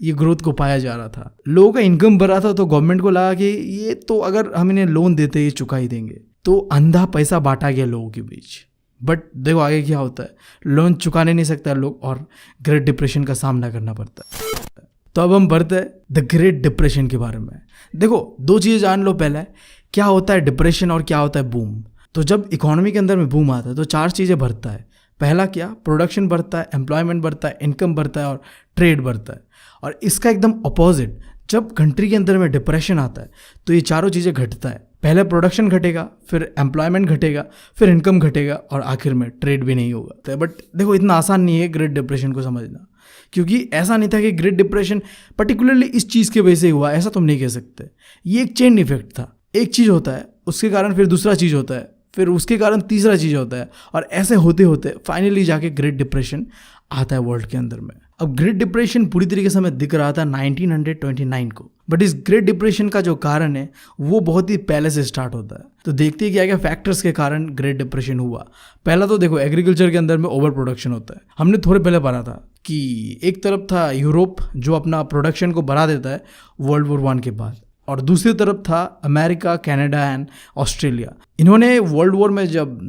[SPEAKER 1] ये ग्रोथ को पाया जा रहा था। लोगों का इनकम बढ़ रहा था, तो गवर्नमेंट को लगा कि ये तो अगर हम इन्हें लोन देते ये चुका ही देंगे, तो अंधा पैसा बांटा गया लोगों के बीच। बट देखो आगे क्या होता है, लोन चुकाने नहीं सकता लोग, और ग्रेट डिप्रेशन का सामना करना पड़ता है। तो अब हम बढ़ते हैं द ग्रेट डिप्रेशन के बारे में। देखो, दो चीज़ें जान लो। पहला है क्या होता है डिप्रेशन और क्या होता है बूम। तो जब इकोनॉमी के अंदर में बूम आता है तो चार चीज़ें बढ़ता है। पहला क्या, प्रोडक्शन बढ़ता है, एम्प्लॉयमेंट बढ़ता है, इनकम बढ़ता है और ट्रेड बढ़ता है। और इसका एकदम अपोजिट, जब कंट्री के अंदर में डिप्रेशन आता है तो ये चारों चीज़ें घटता है। पहले प्रोडक्शन घटेगा, फिर एम्प्लॉयमेंट घटेगा, फिर इनकम घटेगा, और आखिर में ट्रेड भी नहीं होगा। बट देखो, इतना आसान नहीं है ग्रेट डिप्रेशन को समझना, क्योंकि ऐसा नहीं था कि ग्रेट डिप्रेशन पर्टिकुलरली इस चीज़ की वजह से हुआ, ऐसा तुम नहीं कह सकते। ये एक चेन इफेक्ट था। एक चीज़ होता है, उसके कारण फिर दूसरा चीज़ होता है, फिर उसके कारण तीसरा चीज़ होता है, और ऐसे होते होते फाइनली जाके ग्रेट डिप्रेशन आता है वर्ल्ड के अंदर में। अब ग्रेट डिप्रेशन पूरी तरीके से हमें दिख रहा था 1929 को, बट इस ग्रेट डिप्रेशन का जो कारण है वो बहुत ही पहले से स्टार्ट होता है। तो देखते हैं क्या क्या फैक्टर्स के कारण ग्रेट डिप्रेशन हुआ। पहला तो देखो, एग्रीकल्चर के अंदर में ओवर प्रोडक्शन होता है। हमने थोड़े पहले पढ़ा था कि एक तरफ था यूरोप जो अपना प्रोडक्शन को बढ़ा देता है वर्ल्ड वॉर 1 के बाद, और दूसरी तरफ था अमेरिका, कनाडा एंड ऑस्ट्रेलिया। इन्होंने वर्ल्ड वॉर में जब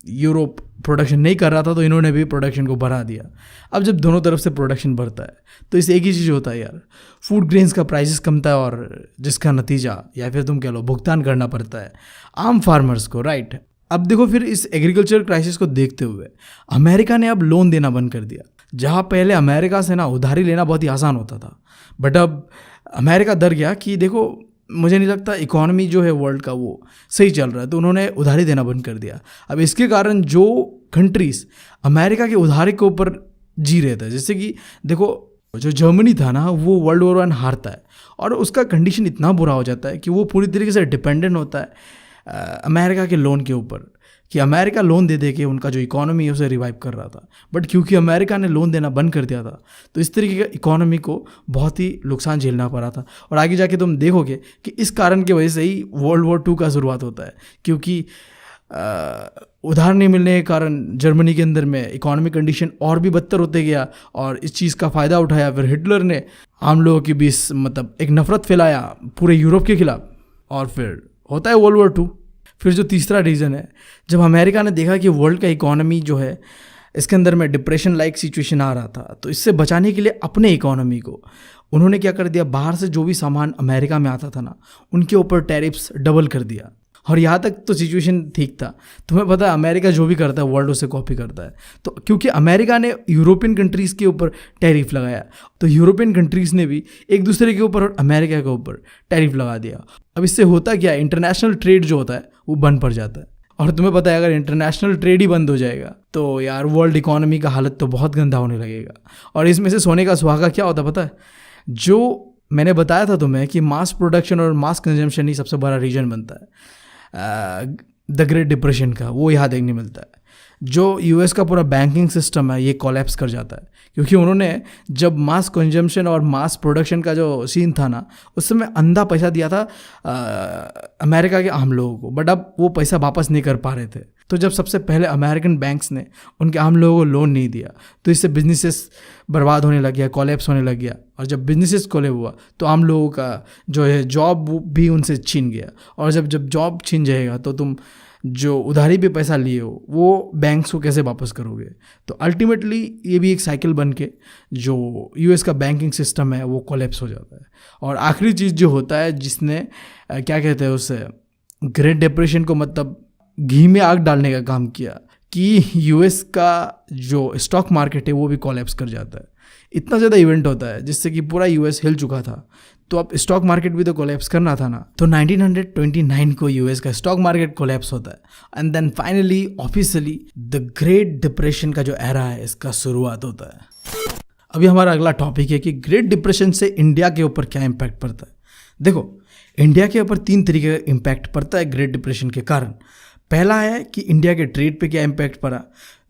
[SPEAKER 1] यूरोप प्रोडक्शन नहीं कर रहा था तो इन्होंने भी प्रोडक्शन को बढ़ा दिया। अब जब दोनों तरफ से प्रोडक्शन बढ़ता है तो इससे एक ही चीज़ होता है यार, फूड ग्रेन्स का प्राइसेस कमता है, और जिसका नतीजा या फिर तुम कह लो भुगतान करना पड़ता है आम फार्मर्स को, राइट। अब देखो फिर इस एग्रीकल्चर क्राइसिस को देखते हुए अमेरिका ने अब लोन देना बंद कर दिया। जहाँ पहले अमेरिका से ना उधारी लेना बहुत ही आसान होता था, बट अब अमेरिका डर गया कि देखो मुझे नहीं लगता इकोनॉमी जो है वर्ल्ड का वो सही चल रहा है, तो उन्होंने उधारी देना बंद कर दिया। अब इसके कारण जो कंट्रीज अमेरिका के उधारी के ऊपर जी रहे थे, जैसे कि देखो जो जर्मनी था ना वो वर्ल्ड वॉर 1 हारता है और उसका कंडीशन इतना बुरा हो जाता है कि वो पूरी तरीके से डिपेंडेंट होता है अमेरिका के लोन के ऊपर, कि अमेरिका लोन दे के उनका जो इकोनॉमी है उसे रिवाइव कर रहा था। बट क्योंकि अमेरिका ने लोन देना बंद कर दिया था तो इस तरीके का इकोनॉमी को बहुत ही नुकसान झेलना पड़ा था। और आगे जाके तुम देखोगे कि इस कारण की वजह से ही वर्ल्ड वॉर 2 का शुरुआत होता है, क्योंकि उधार नहीं मिलने के कारण जर्मनी के अंदर में इकोनॉमी कंडीशन और भी बदतर होते गया, और इस चीज़ का फ़ायदा उठाया फिर हिटलर ने आम लोगों के बीच मतलब एक नफ़रत फैलाया पूरे यूरोप के खिलाफ, और फिर होता है वर्ल्ड वॉर 2। फिर जो तीसरा रीज़न है, जब अमेरिका ने देखा कि वर्ल्ड का इकोनॉमी जो है इसके अंदर में डिप्रेशन लाइक सिचुएशन आ रहा था, तो इससे बचाने के लिए अपने इकोनॉमी को उन्होंने क्या कर दिया, बाहर से जो भी सामान अमेरिका में आता था ना उनके ऊपर टैरिफ्स डबल कर दिया। और यहाँ तक तो सिचुएशन ठीक था। तुम्हें पता है अमेरिका जो भी करता है वर्ल्ड उसे कॉपी करता है, तो क्योंकि अमेरिका ने यूरोपियन कंट्रीज़ के ऊपर टैरिफ लगाया तो यूरोपियन कंट्रीज़ ने भी एक दूसरे के ऊपर और अमेरिका के ऊपर टैरिफ लगा दिया। अब इससे होता क्या है, इंटरनेशनल ट्रेड जो होता है वो बंद पड़ जाता है। और तुम्हें पता है अगर इंटरनेशनल ट्रेड ही बंद हो जाएगा तो यार वर्ल्ड इकोनॉमी का हालत तो बहुत गंदा होने लगेगा। और इसमें से सोने का सुहागा क्या होता है पता है, जो मैंने बताया था तुम्हें कि मास प्रोडक्शन और मास कंजम्पशन ही सबसे बड़ा रीजन बनता है द ग्रेट डिप्रेशन का, वो यहाँ देखने मिलता है। जो यूएस का पूरा बैंकिंग सिस्टम है ये कोलैप्स कर जाता है, क्योंकि उन्होंने जब मास कंजम्पशन और मास प्रोडक्शन का जो सीन था ना उस समय अंधा पैसा दिया था अमेरिका के आम लोगों को, बट अब वो पैसा वापस नहीं कर पा रहे थे। तो जब सबसे पहले अमेरिकन बैंक्स ने उनके आम लोगों को लोन नहीं दिया तो इससे बिजनेसेस बर्बाद होने लग गया, कोलैप्स होने लग गया। और जब बिजनेसेस कोलैप्स हुआ तो आम लोगों का जो है जॉब भी उनसे छीन गया, और जब जॉब छीन जाएगा तो तुम जो उधारी पे पैसा लिए हो वो बैंक्स को कैसे वापस करोगे। तो अल्टीमेटली ये भी एक साइकिल बन के जो यूएस का बैंकिंग सिस्टम है वो कोलैप्स हो जाता है। और आखिरी चीज़ जो होता है जिसने क्या कहते हैं उससे ग्रेट डिप्रेशन को मतलब घी में आग डालने का काम किया, कि यूएस का जो स्टॉक मार्केट है वो भी कोलैप्स कर जाता है। इतना ज़्यादा इवेंट होता है जिससे कि पूरा यूएस हिल चुका था, तो अब स्टॉक मार्केट भी तो कोलैप्स करना था ना। तो 1929 को यूएस का स्टॉक मार्केट कोलैप्स होता है and then finally officially the great depression का जो एरा है इसका शुरुआत होता है। अभी हमारा अगला टॉपिक है कि ग्रेट डिप्रेशन से इंडिया के ऊपर क्या इम्पैक्ट पड़ता है। देखो इंडिया के ऊपर 3 तरीके का इम्पैक्ट पड़ता है ग्रेट डिप्रेशन के कारण। पहला है कि इंडिया के ट्रेड पे क्या इम्पैक्ट पड़ा,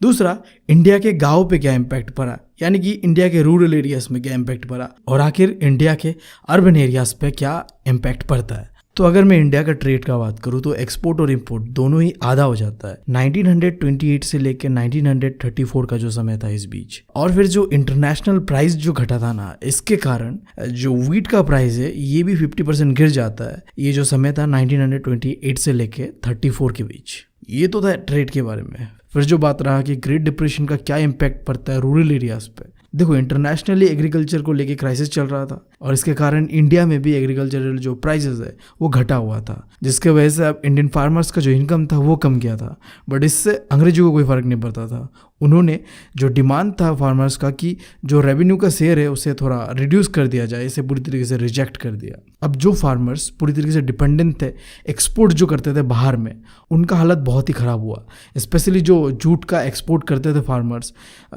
[SPEAKER 1] दूसरा इंडिया के गांव पे क्या इम्पैक्ट पड़ा, यानी कि इंडिया के रूरल एरियाज में क्या इम्पैक्ट पड़ा, और आखिर इंडिया के अर्बन एरियाज पे क्या इम्पैक्ट पड़ता है। तो अगर मैं इंडिया का ट्रेड का बात करूँ तो एक्सपोर्ट और इंपोर्ट दोनों ही आधा हो जाता है 1928 से लेकर 1934 का जो समय था इस बीच। और फिर जो इंटरनेशनल प्राइस जो घटा था ना इसके कारण जो व्हीट का प्राइस है ये भी 50% गिर जाता है। ये जो समय था 1928 से लेकर 34 के बीच। ये तो था ट्रेड के बारे में। फिर जो बात रहा कि ग्रेट डिप्रेशन का क्या इम्पैक्ट पड़ता है रूरल एरियाज पे, देखो इंटरनेशनली एग्रीकल्चर को लेके क्राइसिस चल रहा था और इसके कारण इंडिया में भी एग्रीकल्चरल जो प्राइसेस है वो घटा हुआ था, जिसके वजह से अब इंडियन फार्मर्स का जो इनकम था वो कम गया था। बट इससे अंग्रेजों को कोई फ़र्क नहीं पड़ता था। उन्होंने जो डिमांड था फार्मर्स का कि जो रेवेन्यू का शेयर है उसे थोड़ा रिड्यूस कर दिया जाए, इसे पूरी तरीके से रिजेक्ट कर दिया। अब जो फार्मर्स पूरी तरीके से डिपेंडेंट थे एक्सपोर्ट जो करते थे बाहर में, उनका हालत बहुत ही ख़राब हुआ। स्पेशली जो जूट का एक्सपोर्ट करते थे फार्मर्स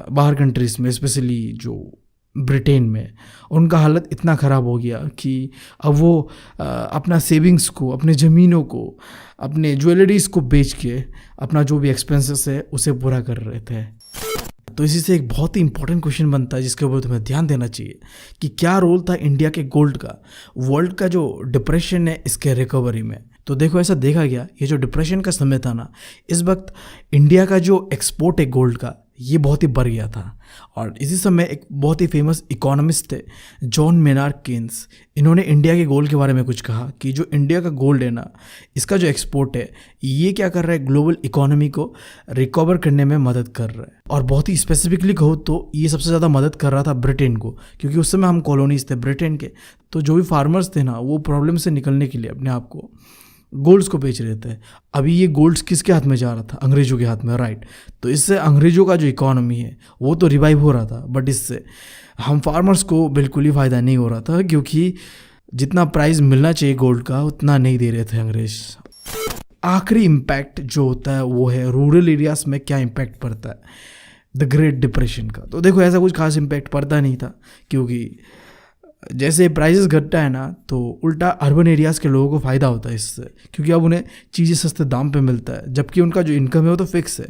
[SPEAKER 1] बाहर कंट्रीज़ में, स्पेशली जो ब्रिटेन में, उनका हालत इतना ख़राब हो गया कि अब वो अपना सेविंग्स को, अपने ज़मीनों को, अपने ज्वेलरीज़ को बेच के अपना जो भी एक्सपेंसेस है उसे पूरा कर रहे थे। तो इसी से एक बहुत ही इंपॉर्टेंट क्वेश्चन बनता है जिसके ऊपर तुम्हें ध्यान देना चाहिए कि क्या रोल था इंडिया के गोल्ड का वर्ल्ड का जो डिप्रेशन है इसके रिकवरी में। तो देखो ऐसा देखा गया ये जो डिप्रेशन का समय था ना, इस वक्त इंडिया का जो एक्सपोर्ट है गोल्ड का ये बहुत ही बढ़ गया था। और इसी समय एक बहुत ही फेमस इकोनॉमिस्ट थे जॉन मेनार्ड केन्स, इन्होंने इंडिया के गोल्ड के बारे में कुछ कहा कि जो इंडिया का गोल्ड है ना, इसका जो एक्सपोर्ट है ये क्या कर रहा है, ग्लोबल इकोनॉमी को रिकवर करने में मदद कर रहा है। और बहुत ही स्पेसिफिकली कहो तो ये सबसे ज़्यादा मदद कर रहा था ब्रिटेन को, क्योंकि उस समय हम कॉलोनीज थे ब्रिटेन के। तो जो भी फार्मर्स थे ना, वो प्रॉब्लम से निकलने के लिए अपने आप को गोल्ड्स को बेच रहे थे। अभी ये गोल्ड्स किसके हाथ में जा रहा था, अंग्रेजों के हाथ में, राइट। तो इससे अंग्रेजों का जो इकोनॉमी है वो तो रिवाइव हो रहा था, बट इससे हम फार्मर्स को बिल्कुल ही फ़ायदा नहीं हो रहा था, क्योंकि जितना प्राइस मिलना चाहिए गोल्ड का उतना नहीं दे रहे थे अंग्रेज। आखिरी इम्पैक्ट जो होता है वो है रूरल एरियाज में क्या इम्पैक्ट पड़ता है द ग्रेट डिप्रेशन का। तो देखो ऐसा कुछ खास इम्पैक्ट पड़ता नहीं था, क्योंकि जैसे प्राइसेस घटता है ना तो उल्टा अर्बन एरियाज़ के लोगों को फ़ायदा होता है इससे, क्योंकि अब उन्हें चीज़ें सस्ते दाम पे मिलता है, जबकि उनका जो इनकम है वो तो फिक्स है।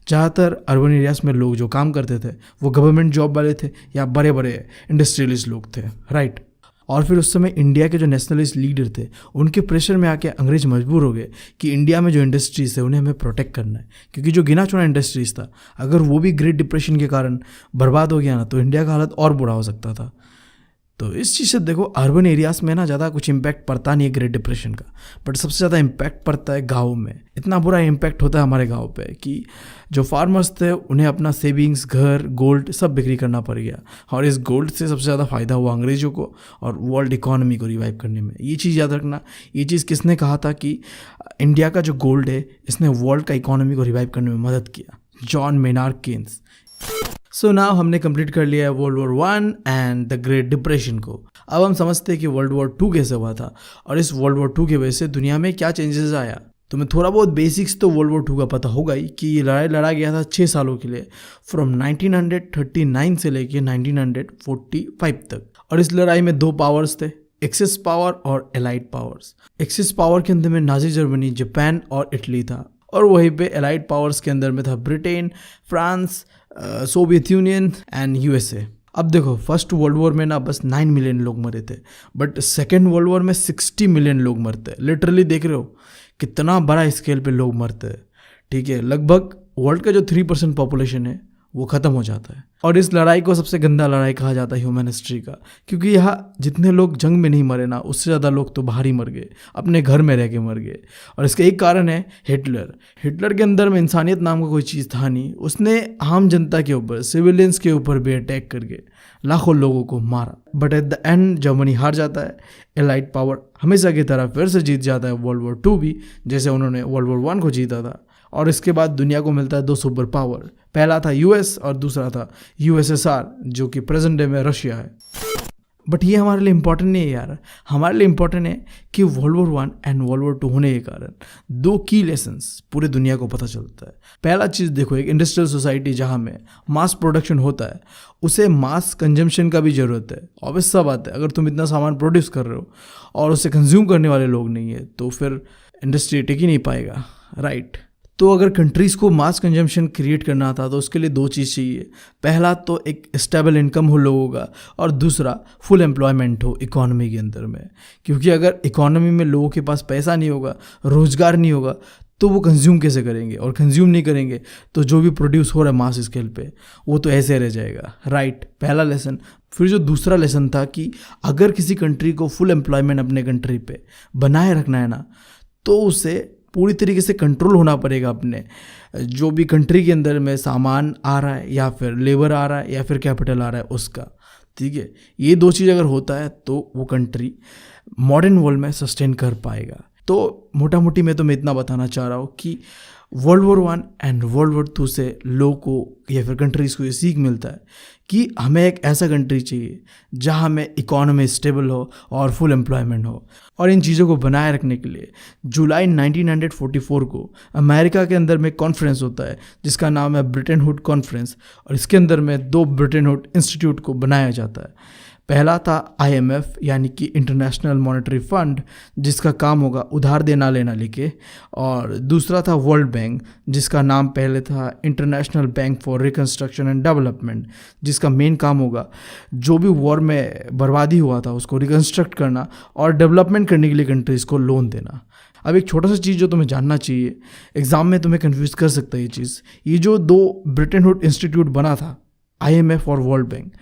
[SPEAKER 1] ज़्यादातर अर्बन एरियाज़ में लोग जो काम करते थे वो गवर्नमेंट जॉब वाले थे या बड़े बड़े इंडस्ट्रियलिस्ट लोग थे, राइट। और फिर उस समय इंडिया के जो नेशनलिस्ट लीडर थे उनके प्रेशर में आके अंग्रेज मजबूर हो गए कि इंडिया में जो इंडस्ट्रीज़ है उन्हें हमें प्रोटेक्ट करना है, क्योंकि जो गिना चुना इंडस्ट्रीज़ था अगर वो भी ग्रेट डिप्रेशन के कारण बर्बाद हो गया ना तो इंडिया का हालत और बुरा हो सकता था। तो इस चीज़ से देखो अर्बन एरियाज़ में ना ज़्यादा कुछ इम्पैक्ट पड़ता नहीं है ग्रेट डिप्रेशन का, बट सबसे ज़्यादा इम्पैक्ट पड़ता है गाँव में। इतना बुरा इम्पैक्ट होता है हमारे गाँव पे कि जो फार्मर्स थे उन्हें अपना सेविंग्स, घर, गोल्ड सब बिक्री करना पड़ गया, और इस गोल्ड से सबसे ज़्यादा फ़ायदा हुआ अंग्रेज़ों को और वर्ल्ड इकोनॉमी को रिवाइव करने में। ये चीज़ याद रखना, ये चीज़ किसने कहा था कि इंडिया का जो गोल्ड है इसने वर्ल्ड का इकोनॉमी को रिवाइव करने में मदद किया, John Maynard Keynes. So now हमने कंप्लीट कर लिया है world war 1 and the great depression को। अब हम समझते हैं कि वर्ल्ड वॉर 2 कैसे हुआ था और इस वर्ल्ड वॉर 2 की वजह से दुनिया में क्या चेंजेस आया। तुम्हें थोड़ा बहुत बेसिक्स तो वर्ल्ड वॉर 2 का पता होगा ही कि ये लड़ाई लड़ा गया था 6 सालों के लिए, फ्रॉम 1939 से लेके 1945 तक। और इस लड़ाई में 2 पावर्स थे, एक्सिस पावर और एलाइड पावर्स। एक्सिस पावर के अंदर में नाजी जर्मनी, जापान और इटली था, और वहीं पे एलाइड पावर्स के अंदर में था Britain, France, Soviet union and USA. अब देखो फर्स्ट वर्ल्ड वॉर में ना बस 9 मिलियन लोग मरे थे, बट सेकेंड वर्ल्ड वॉर में 60 मिलियन लोग मरते हैं। लिटरली देख रहे हो कितना बड़ा स्केल पे लोग मरते हैं, ठीक है। लगभग वर्ल्ड का जो 3% पॉपुलेशन है वो ख़त्म हो जाता है। और इस लड़ाई को सबसे गंदा लड़ाई कहा जाता है ह्यूमन हिस्ट्री का, क्योंकि यहाँ जितने लोग जंग में नहीं मरे ना उससे ज़्यादा लोग तो बाहर ही मर गए, अपने घर में रह के मर गए। और इसका एक कारण है हिटलर। हिटलर के अंदर में इंसानियत नाम का कोई चीज़ था नहीं, उसने आम जनता के ऊपर, सिविलियंस के ऊपर भी अटैक करके लाखों लोगों को मारा। But at the end Germany हार जाता है, एलाइड पावर हमेशा की तरह फिर से जीत जाता है वर्ल्ड वॉर 2 भी, जैसे उन्होंने वर्ल्ड वॉर 1 को जीता था। और इसके बाद दुनिया को मिलता है 2 सुपर पावर, पहला था यूएस और दूसरा था यूएसएसआर, जो कि प्रेजेंट डे में रशिया है। बट ये हमारे लिए इम्पोर्टेंट नहीं है यार, हमारे लिए इम्पोर्टेंट है कि world war 1 and world war 2 होने के कारण 2 की लेसन्स पूरी दुनिया को पता चलता है। पहला चीज़ देखो, एक इंडस्ट्रियल सोसाइटी जहाँ में मास प्रोडक्शन होता है उसे मास कंजम्पशन का भी ज़रूरत है। ऑब्वियस सा बात है, अगर तुम इतना सामान प्रोड्यूस कर रहे हो और उसे कंज्यूम करने वाले लोग नहीं है तो फिर इंडस्ट्री टिक ही नहीं पाएगा, राइट। तो अगर कंट्रीज़ को मास कंजम्पशन क्रिएट करना था तो उसके लिए 2 चीज़ चाहिए। पहला तो एक स्टेबल इनकम हो लोगों का, और दूसरा फुल एम्प्लॉयमेंट हो इकोनॉमी के अंदर में। क्योंकि अगर इकोनॉमी में लोगों के पास पैसा नहीं होगा, रोज़गार नहीं होगा, तो वो कंज्यूम कैसे करेंगे, और कंज्यूम नहीं करेंगे तो जो भी प्रोड्यूस हो रहा है मास स्केल पे वो तो ऐसे रह जाएगा, राइट। पहला लेसन। फिर जो दूसरा लेसन था कि अगर किसी कंट्री को फुल एम्प्लॉयमेंट अपने कंट्री पे बनाए रखना है ना, तो उसे पूरी तरीके से कंट्रोल होना पड़ेगा अपने जो भी कंट्री के अंदर में सामान आ रहा है या फिर लेबर आ रहा है या फिर कैपिटल आ रहा है उसका, ठीक है। ये 2 चीज़ अगर होता है तो वो कंट्री मॉडर्न वर्ल्ड में सस्टेन कर पाएगा। तो मोटा मोटी मैं तुम्हें इतना बताना चाह रहा हूँ कि world war 1 and world war 2 से लोगों को या फिर कंट्रीज़ को ये सीख मिलता है कि हमें एक ऐसा कंट्री चाहिए जहाँ में इकोनॉमी स्टेबल हो और फुल एम्प्लॉयमेंट हो। और इन चीज़ों को बनाए रखने के लिए जुलाई 1944 को अमेरिका के अंदर में कॉन्फ्रेंस होता है जिसका नाम है ब्रिटेन हुड कॉन्फ्रेंस, और इसके अंदर में 2 ब्रिटेन हुड इंस्टीट्यूट को बनाया जाता है। पहला था IMF यानी कि इंटरनेशनल मॉनेटरी फंड, जिसका काम होगा उधार देना लेना लेके, और दूसरा था वर्ल्ड बैंक, जिसका नाम पहले था international bank for reconstruction and development, जिसका मेन काम होगा जो भी वॉर में बर्बादी हुआ था उसको रिकंस्ट्रक्ट करना और डेवलपमेंट करने के लिए कंट्रीज़ को लोन देना। अब एक छोटा सा चीज़ जो तुम्हें जानना चाहिए, एग्ज़ाम में तुम्हें कन्फ्यूज़ कर सकता है ये चीज़, ये जो दो ब्रिटेन वुड इंस्टीट्यूट बना था, IMF और वर्ल्ड बैंक,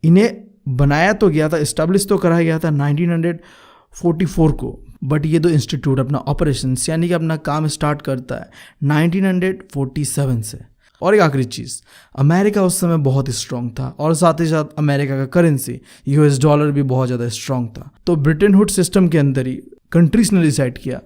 [SPEAKER 1] इन्हें बनाया तो गया था, इस्टेब्लिश तो कराया गया था 1944 को, बट ये दो इंस्टीट्यूट अपना ऑपरेशंस यानी कि अपना काम स्टार्ट करता है 1947 से। और एक आखिरी चीज़, अमेरिका उस समय बहुत स्ट्रॉन्ग था और साथ ही साथ अमेरिका का करेंसी US डॉलर भी बहुत ज़्यादा स्ट्रॉन्ग था। तो ब्रिटेन वुड सिस्टम के अंदर ही कंट्रीज ने डिसाइड किया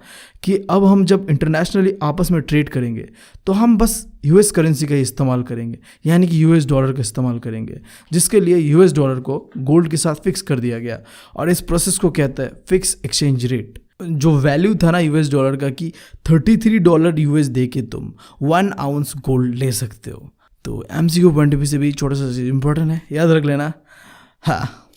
[SPEAKER 1] कि अब हम जब इंटरनेशनली आपस में ट्रेड करेंगे तो हम बस US करेंसी का ही इस्तेमाल करेंगे, यानी कि US डॉलर का इस्तेमाल करेंगे, जिसके लिए US डॉलर को गोल्ड के साथ फिक्स कर दिया गया। और इस प्रोसेस को कहते हैं फिक्स एक्सचेंज रेट। जो वैल्यू था ना US डॉलर का कि $33 US दे के तुम 1 आउंस गोल्ड ले सकते हो। तो MCQ पॉइंट ऑफ व्यू से भी छोटा सा चीज़ इंपॉर्टेंट है, याद रख लेना। हाँ,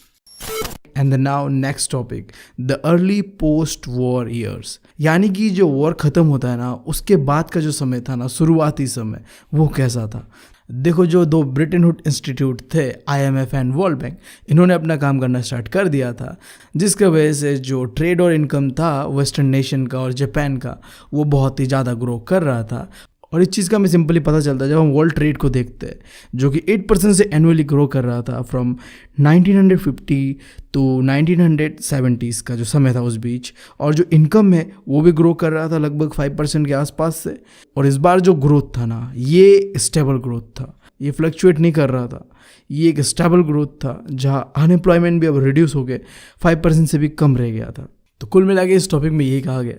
[SPEAKER 1] and now next topic, the early post war years, यानी कि जो वॉर ख़त्म होता है ना उसके बाद का जो समय था ना, शुरुआती समय, वो कैसा था। देखो, जो दो ब्रिटेन वुड इंस्टीट्यूट थे, IMF एंड वर्ल्ड बैंक, इन्होंने अपना काम करना स्टार्ट कर दिया था, जिसकी वजह से जो ट्रेड और इनकम था वेस्टर्न नेशन का और जापान का, वो बहुत ही ज़्यादा ग्रो कर रहा था। और इस चीज़ का हमें सिंपली पता चलता है जब हम वर्ल्ड ट्रेड को देखते हैं, जो कि 8% से एनुअली ग्रो कर रहा था फ्रॉम 1950 टू 1970s का जो समय था उस बीच। और जो इनकम है वो भी ग्रो कर रहा था लगभग 5% के आसपास से। और इस बार जो ग्रोथ था ना, ये स्टेबल ग्रोथ था, ये फ्लक्चुएट नहीं कर रहा था, ये एक स्टेबल ग्रोथ था, जहाँ अनएम्प्लॉयमेंट भी अब रिड्यूस हो गए 5% से भी कम रह गया था। तो कुल मिला के इस टॉपिक में यही कहा गया,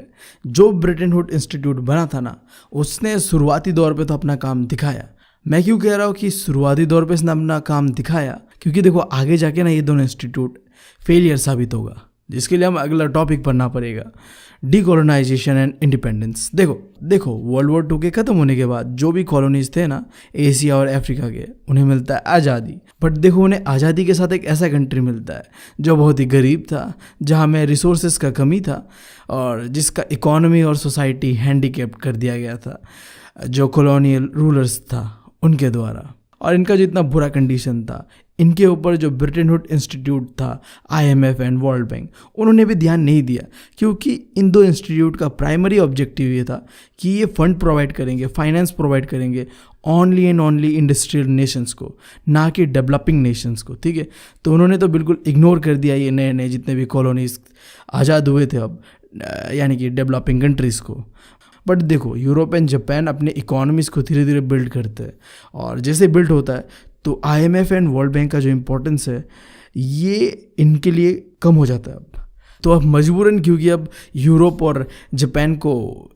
[SPEAKER 1] जो ब्रिटेन वुड इंस्टीट्यूट बना था ना, उसने शुरुआती दौर पे तो अपना काम दिखाया। मैं क्यों कह रहा हूँ कि शुरुआती दौर पे इसने अपना काम दिखाया, क्योंकि देखो आगे जाके ना ये दोनों इंस्टीट्यूट फेलियर साबित होगा, जिसके लिए हम अगला टॉपिक पढ़ना पड़ेगा, डीकोलोनाइजेशन एंड इंडिपेंडेंस। देखो वर्ल्ड वॉर 2 के ख़त्म होने के बाद जो भी कॉलोनीज थे ना एशिया और अफ्रीका के, उन्हें मिलता है आज़ादी। बट देखो, उन्हें आज़ादी के साथ एक ऐसा कंट्री मिलता है जो बहुत ही गरीब था, जहाँ में रिसोर्सेज का कमी था और जिसका इकोनॉमी और सोसाइटी हैंडीकेप्ड कर दिया गया था जो कॉलोनियल रूलर्स था उनके द्वारा। और इनका जो इतना बुरा कंडीशन था, इनके ऊपर जो ब्रिटेन वुड इंस्टीट्यूट था, IMF एंड वर्ल्ड बैंक, उन्होंने भी ध्यान नहीं दिया, क्योंकि इन दो इंस्टीट्यूट का प्राइमरी ऑब्जेक्टिव ये था कि ये फंड प्रोवाइड करेंगे, फाइनेंस प्रोवाइड करेंगे only and only industrial Nations को, ना कि डेवलपिंग नेशंस को। ठीक है, तो उन्होंने तो बिल्कुल इग्नोर कर दिया ये नए नए जितने भी कॉलोनीज आज़ाद हुए थे अब, यानी कि डेवलपिंग कंट्रीज़ को। बट देखो, यूरोप एंड जापान अपने इकोनॉमीज़ को धीरे धीरे बिल्ड करते हैं, और जैसे बिल्ड होता है तो IMF एंड वर्ल्ड बैंक का जो इम्पोर्टेंस है ये इनके लिए कम हो जाता है अब। तो अब मजबूरन, क्योंकि अब यूरोप और जापान को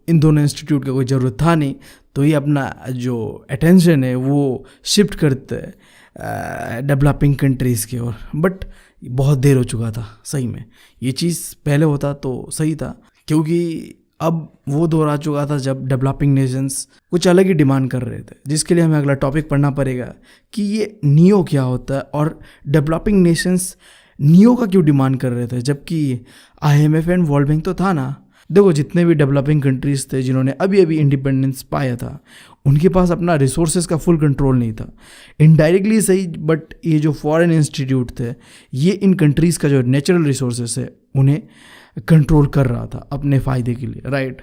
[SPEAKER 1] इन दोनों इंस्टीट्यूट का कोई ज़रूरत था नहीं, तो ये अपना जो अटेंशन है वो शिफ्ट करते हैं डेवलपिंग कंट्रीज़ की ओर। बट बहुत देर हो चुका था, सही में ये चीज़ पहले होता तो सही था, क्योंकि अब वो दौर आ चुका था जब डेवलपिंग नेशंस कुछ अलग ही डिमांड कर रहे थे, जिसके लिए हमें अगला टॉपिक पढ़ना पड़ेगा कि ये नियो क्या होता है और डेवलपिंग नेशंस नियो का क्यों डिमांड कर रहे थे, जबकि IMF एंड वर्ल्ड बैंक तो था ना। देखो, जितने भी डेवलपिंग कंट्रीज़ थे जिन्होंने अभी अभी इंडिपेंडेंस पाया था, उनके पास अपना रिसोर्सेज का फुल कंट्रोल नहीं था, इनडायरेक्टली सही, बट ये जो फॉरेन इंस्टीट्यूट थे ये इन कंट्रीज़ का जो नेचुरल रिसोर्सेज है उन्हें कंट्रोल कर रहा था अपने फ़ायदे के लिए, राइट।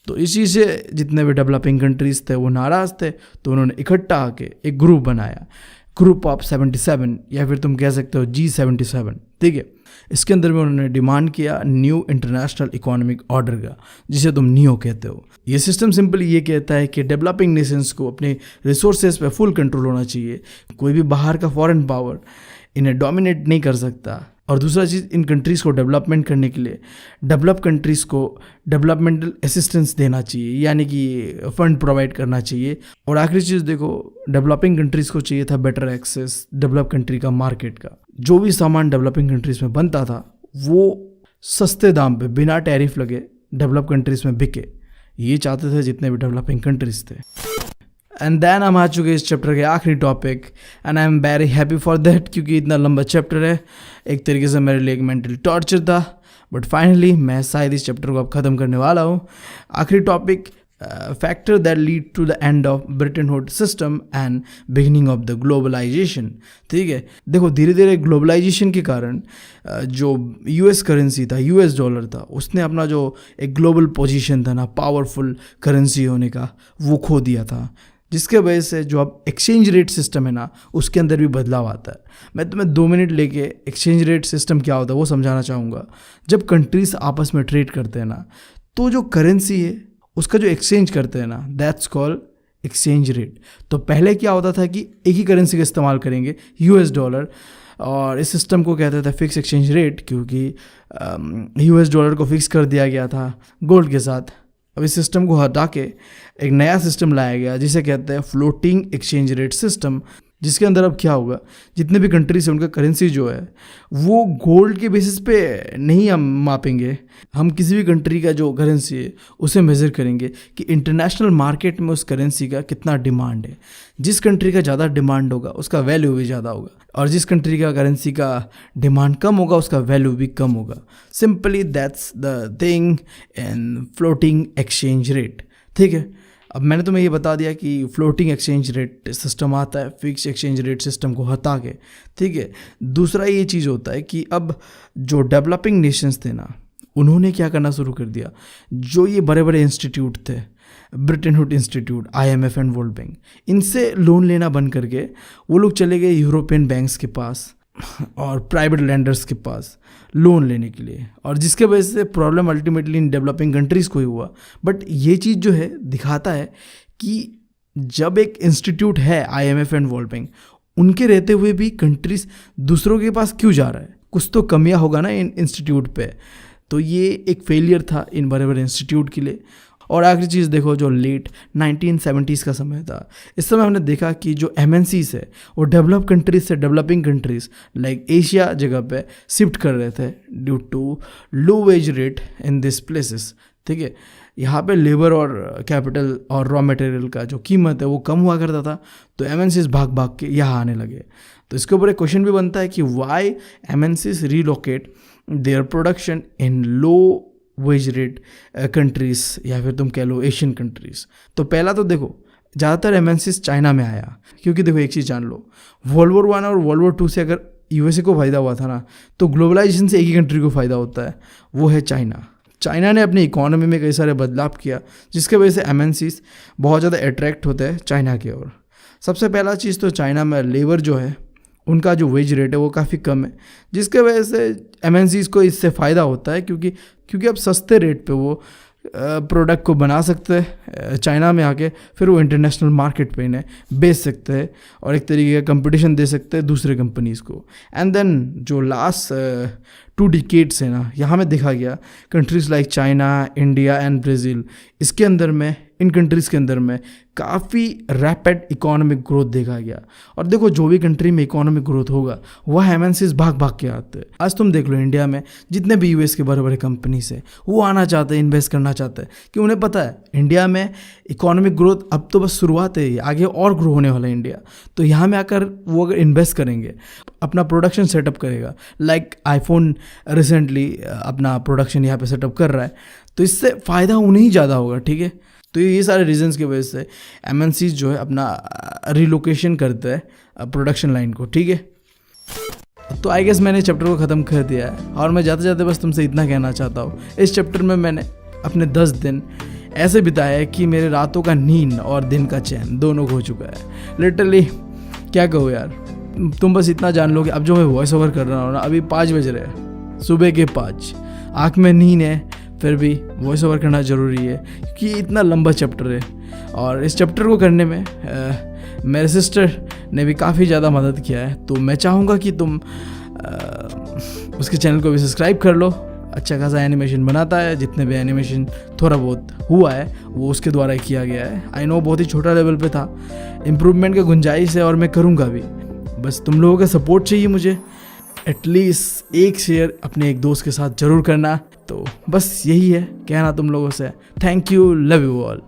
[SPEAKER 1] तो इसी से जितने भी डेवलपिंग कंट्रीज़ थे वो नाराज़ थे, तो उन्होंने इकट्ठा आके एक ग्रुप बनाया, ग्रुप ऑफ 77, या फिर तुम कह सकते हो G77। ठीक है, इसके अंदर में उन्होंने डिमांड किया न्यू इंटरनेशनल इकोनॉमिक ऑर्डर का, जिसे तुम नियो कहते हो। ये सिस्टम सिंपली ये कहता है कि डेवलपिंग नेशंस को अपने रिसोर्सेज पे फुल कंट्रोल होना चाहिए, कोई भी बाहर का फॉरेन पावर इन्हें डोमिनेट नहीं कर सकता। और दूसरा चीज़, इन कंट्रीज़ को डेवलपमेंट करने के लिए डेवलप कंट्रीज़ को डेवलपमेंटल असिस्टेंस देना चाहिए, यानी कि फ़ंड प्रोवाइड करना चाहिए। और आखिरी चीज़ देखो, डेवलपिंग कंट्रीज़ को चाहिए था बेटर एक्सेस डेवलप कंट्री का मार्केट का। जो भी सामान डेवलपिंग कंट्रीज़ में बनता था वो सस्ते दाम पे बिना टैरिफ लगे डेवलप कंट्रीज़ में बिके, ये चाहते थे जितने भी डेवलपिंग कंट्रीज़ थे। एंड देन हम आ चुके इस चैप्टर के आखिरी topic, and I am very happy for that, क्योंकि इतना लंबा चैप्टर है, एक तरीके से मेरे लिए एक मेंटल टॉर्चर था, बट फाइनली मैं शायद इस चैप्टर को अब ख़त्म करने वाला हूँ। आखिरी topic, factor that lead to the end of Bretton Woods system and beginning of the globalization. ठीक है, देखो धीरे धीरे ग्लोबलाइजेशन के कारण जो यूएस करेंसी था, यूएस डॉलर था, उसने अपना जो एक ग्लोबल पोजीशन था ना, पावरफुल करेंसी होने का, वो खो दिया था, जिसके वजह से जो अब एक्सचेंज रेट सिस्टम है ना, उसके अंदर भी बदलाव आता है। मैं तुम्हें 2 मिनट लेके एक्सचेंज रेट सिस्टम क्या होता है वो समझाना चाहूँगा। जब कंट्रीज आपस में ट्रेड करते हैं ना, तो जो करेंसी है उसका जो एक्सचेंज करते हैं ना, दैट्स कॉल्ड एक्सचेंज रेट। तो पहले क्या होता था कि एक ही करेंसी का इस्तेमाल करेंगे, यूएस डॉलर, और इस सिस्टम को कहते थे फिक्स एक्सचेंज रेट, क्योंकि यूएस डॉलर को फिक्स कर दिया गया था गोल्ड के साथ। अब इस सिस्टम को हटा के एक नया सिस्टम लाया गया जिसे कहते हैं फ्लोटिंग एक्सचेंज रेट सिस्टम, जिसके अंदर अब क्या होगा, जितने भी कंट्रीज हैं उनका करेंसी जो है वो गोल्ड के बेसिस पे नहीं हम मापेंगे, हम किसी भी कंट्री का जो करेंसी है उसे मेज़र करेंगे कि इंटरनेशनल मार्केट में उस करेंसी का कितना डिमांड है। जिस कंट्री का ज़्यादा डिमांड होगा उसका वैल्यू भी ज़्यादा होगा, और जिस कंट्री का करेंसी का डिमांड कम होगा उसका वैल्यू भी कम होगा। Simply that's the thing in floating exchange rate. ठीक है, अब मैंने तुम्हें ये बता दिया कि फ्लोटिंग एक्सचेंज रेट सिस्टम आता है फिक्स एक्सचेंज रेट सिस्टम को हटा के। ठीक है, दूसरा ये चीज़ होता है कि अब जो डेवलपिंग नेशंस थे ना, उन्होंने क्या करना शुरू कर दिया, जो ये बड़े बड़े इंस्टीट्यूट थे, Bretton Woods institute, IMF and World Bank, इनसे लोन लेना बंद करके वो लोग चले गए यूरोपियन बैंक्स के पास और प्राइवेट लेंडर्स के पास लोन लेने के लिए, और जिसके वजह से problem ultimately in developing countries को ही हुआ। बट ये चीज़ जो है दिखाता है कि जब एक इंस्टीट्यूट है IMF एंड वर्ल्ड बैंक, उनके रहते हुए भी कंट्रीज़ दूसरों के पास क्यों जा रहा है, कुछ तो कमियां होगा ना इन इंस्टीट्यूट पे। तो ये एक फेलियर था इन बड़े बड़े इंस्टीट्यूट के लिए। और आखिरी चीज़ देखो, जो लेट 1970s का समय था, इस समय हमने देखा कि जो MNCs है वो डेवलप कंट्रीज से डेवलपिंग कंट्रीज़ लाइक एशिया जगह पे शिफ्ट कर रहे थे due to low wage rate in this places. ठीक है, यहाँ पे लेबर और कैपिटल और रॉ मटेरियल का जो कीमत है वो कम हुआ करता था, तो MNCs भाग भाग के यहाँ आने लगे। तो इसके ऊपर एक क्वेश्चन भी बनता है कि why MNCs relocate their production in low wage rate countries, या फिर तुम कह लो एशियन कंट्रीज़। तो पहला तो देखो, ज़्यादातर MNCs चाइना में आया, क्योंकि देखो एक चीज़ जान लो, वर्ल्ड वॉर 1 और वर्ल्ड वॉर 2 से अगर USA को फ़ायदा हुआ था ना, तो ग्लोबलाइजेशन से एक ही कंट्री को फ़ायदा होता है, वो है चाइना। चाइना ने अपनी इकोनॉमी में कई सारे बदलाव किया, जिसके वजह से MNCs बहुत ज़्यादा अट्रैक्ट होते हैं चाइना की ओर। सबसे पहला चीज़ तो चाइना में लेबर जो है उनका जो वेज रेट है वो काफ़ी कम है, जिसके वजह से MNCs को इससे फ़ायदा होता है, क्योंकि अब सस्ते रेट पे वो प्रोडक्ट को बना सकते हैं चाइना में आके, फिर वो इंटरनेशनल मार्केट पे इन्हें बेच सकते हैं और एक तरीके का कंपटीशन दे सकते हैं दूसरे कंपनीज़ को। एंड देन जो लास्ट 2 डिकेड्स है ना, यहाँ में देखा गया countries like China, India and Brazil, इसके अंदर में, इन कंट्रीज़ के अंदर में काफ़ी रैपिड इकोनॉमिक ग्रोथ देखा गया। और देखो जो भी कंट्री में इकोनॉमिक ग्रोथ होगा वह MNCs भाग भाग के आते हैं। आज तुम देख लो इंडिया में जितने भी US के बड़े बड़े कंपनीज हैं वो आना चाहते हैं, इन्वेस्ट करना चाहते हैं, कि उन्हें पता है इंडिया में इकोनॉमिक ग्रोथ अब तो बस शुरुआत है, आगे और ग्रो होने वाला है इंडिया। तो यहाँ में आकर वो अगर इन्वेस्ट करेंगे, अपना प्रोडक्शन सेटअप करेगा, लाइक आईफोन रिसेंटली अपना प्रोडक्शन यहाँ पर सेटअप कर रहा है, तो इससे फ़ायदा उन्हें ही ज़्यादा होगा। ठीक है, तो ये सारे रीजंस की वजह से MNCs जो है अपना रिलोकेशन करते हैं प्रोडक्शन लाइन को। ठीक है, तो आई गेस मैंने चैप्टर को ख़त्म कर दिया है, और मैं जाते जाते बस तुमसे इतना कहना चाहता हूँ, इस चैप्टर में मैंने अपने 10 दिन ऐसे बिताया है कि मेरे रातों का नींद और दिन का चैन दोनों खो चुका है। लिटरली क्या कहूँ यार, तुम बस इतना जान लो कि अब जो मैं वॉइस ओवर कर रहा हूँ ना, अभी 5 बज रहे हैं, सुबह के 5, आँख में नींद है, फिर भी वॉइस ओवर करना ज़रूरी है, क्योंकि इतना लंबा चैप्टर है। और इस चैप्टर को करने में मेरे सिस्टर ने भी काफ़ी ज़्यादा मदद किया है, तो मैं चाहूँगा कि तुम उसके चैनल को भी सब्सक्राइब कर लो। अच्छा खासा एनिमेशन बनाता है, जितने भी एनिमेशन थोड़ा बहुत हुआ है वो उसके द्वारा ही किया गया है। आई नो बहुत ही छोटा लेवल पे था, इम्प्रूवमेंट का गुंजाइश है और मैं करूँगा भी, बस तुम लोगों का सपोर्ट चाहिए मुझे। एटलीस्ट एक शेयर अपने एक दोस्त के साथ ज़रूर करना। तो बस यही है कहना तुम लोगों से। Thank you, love you all.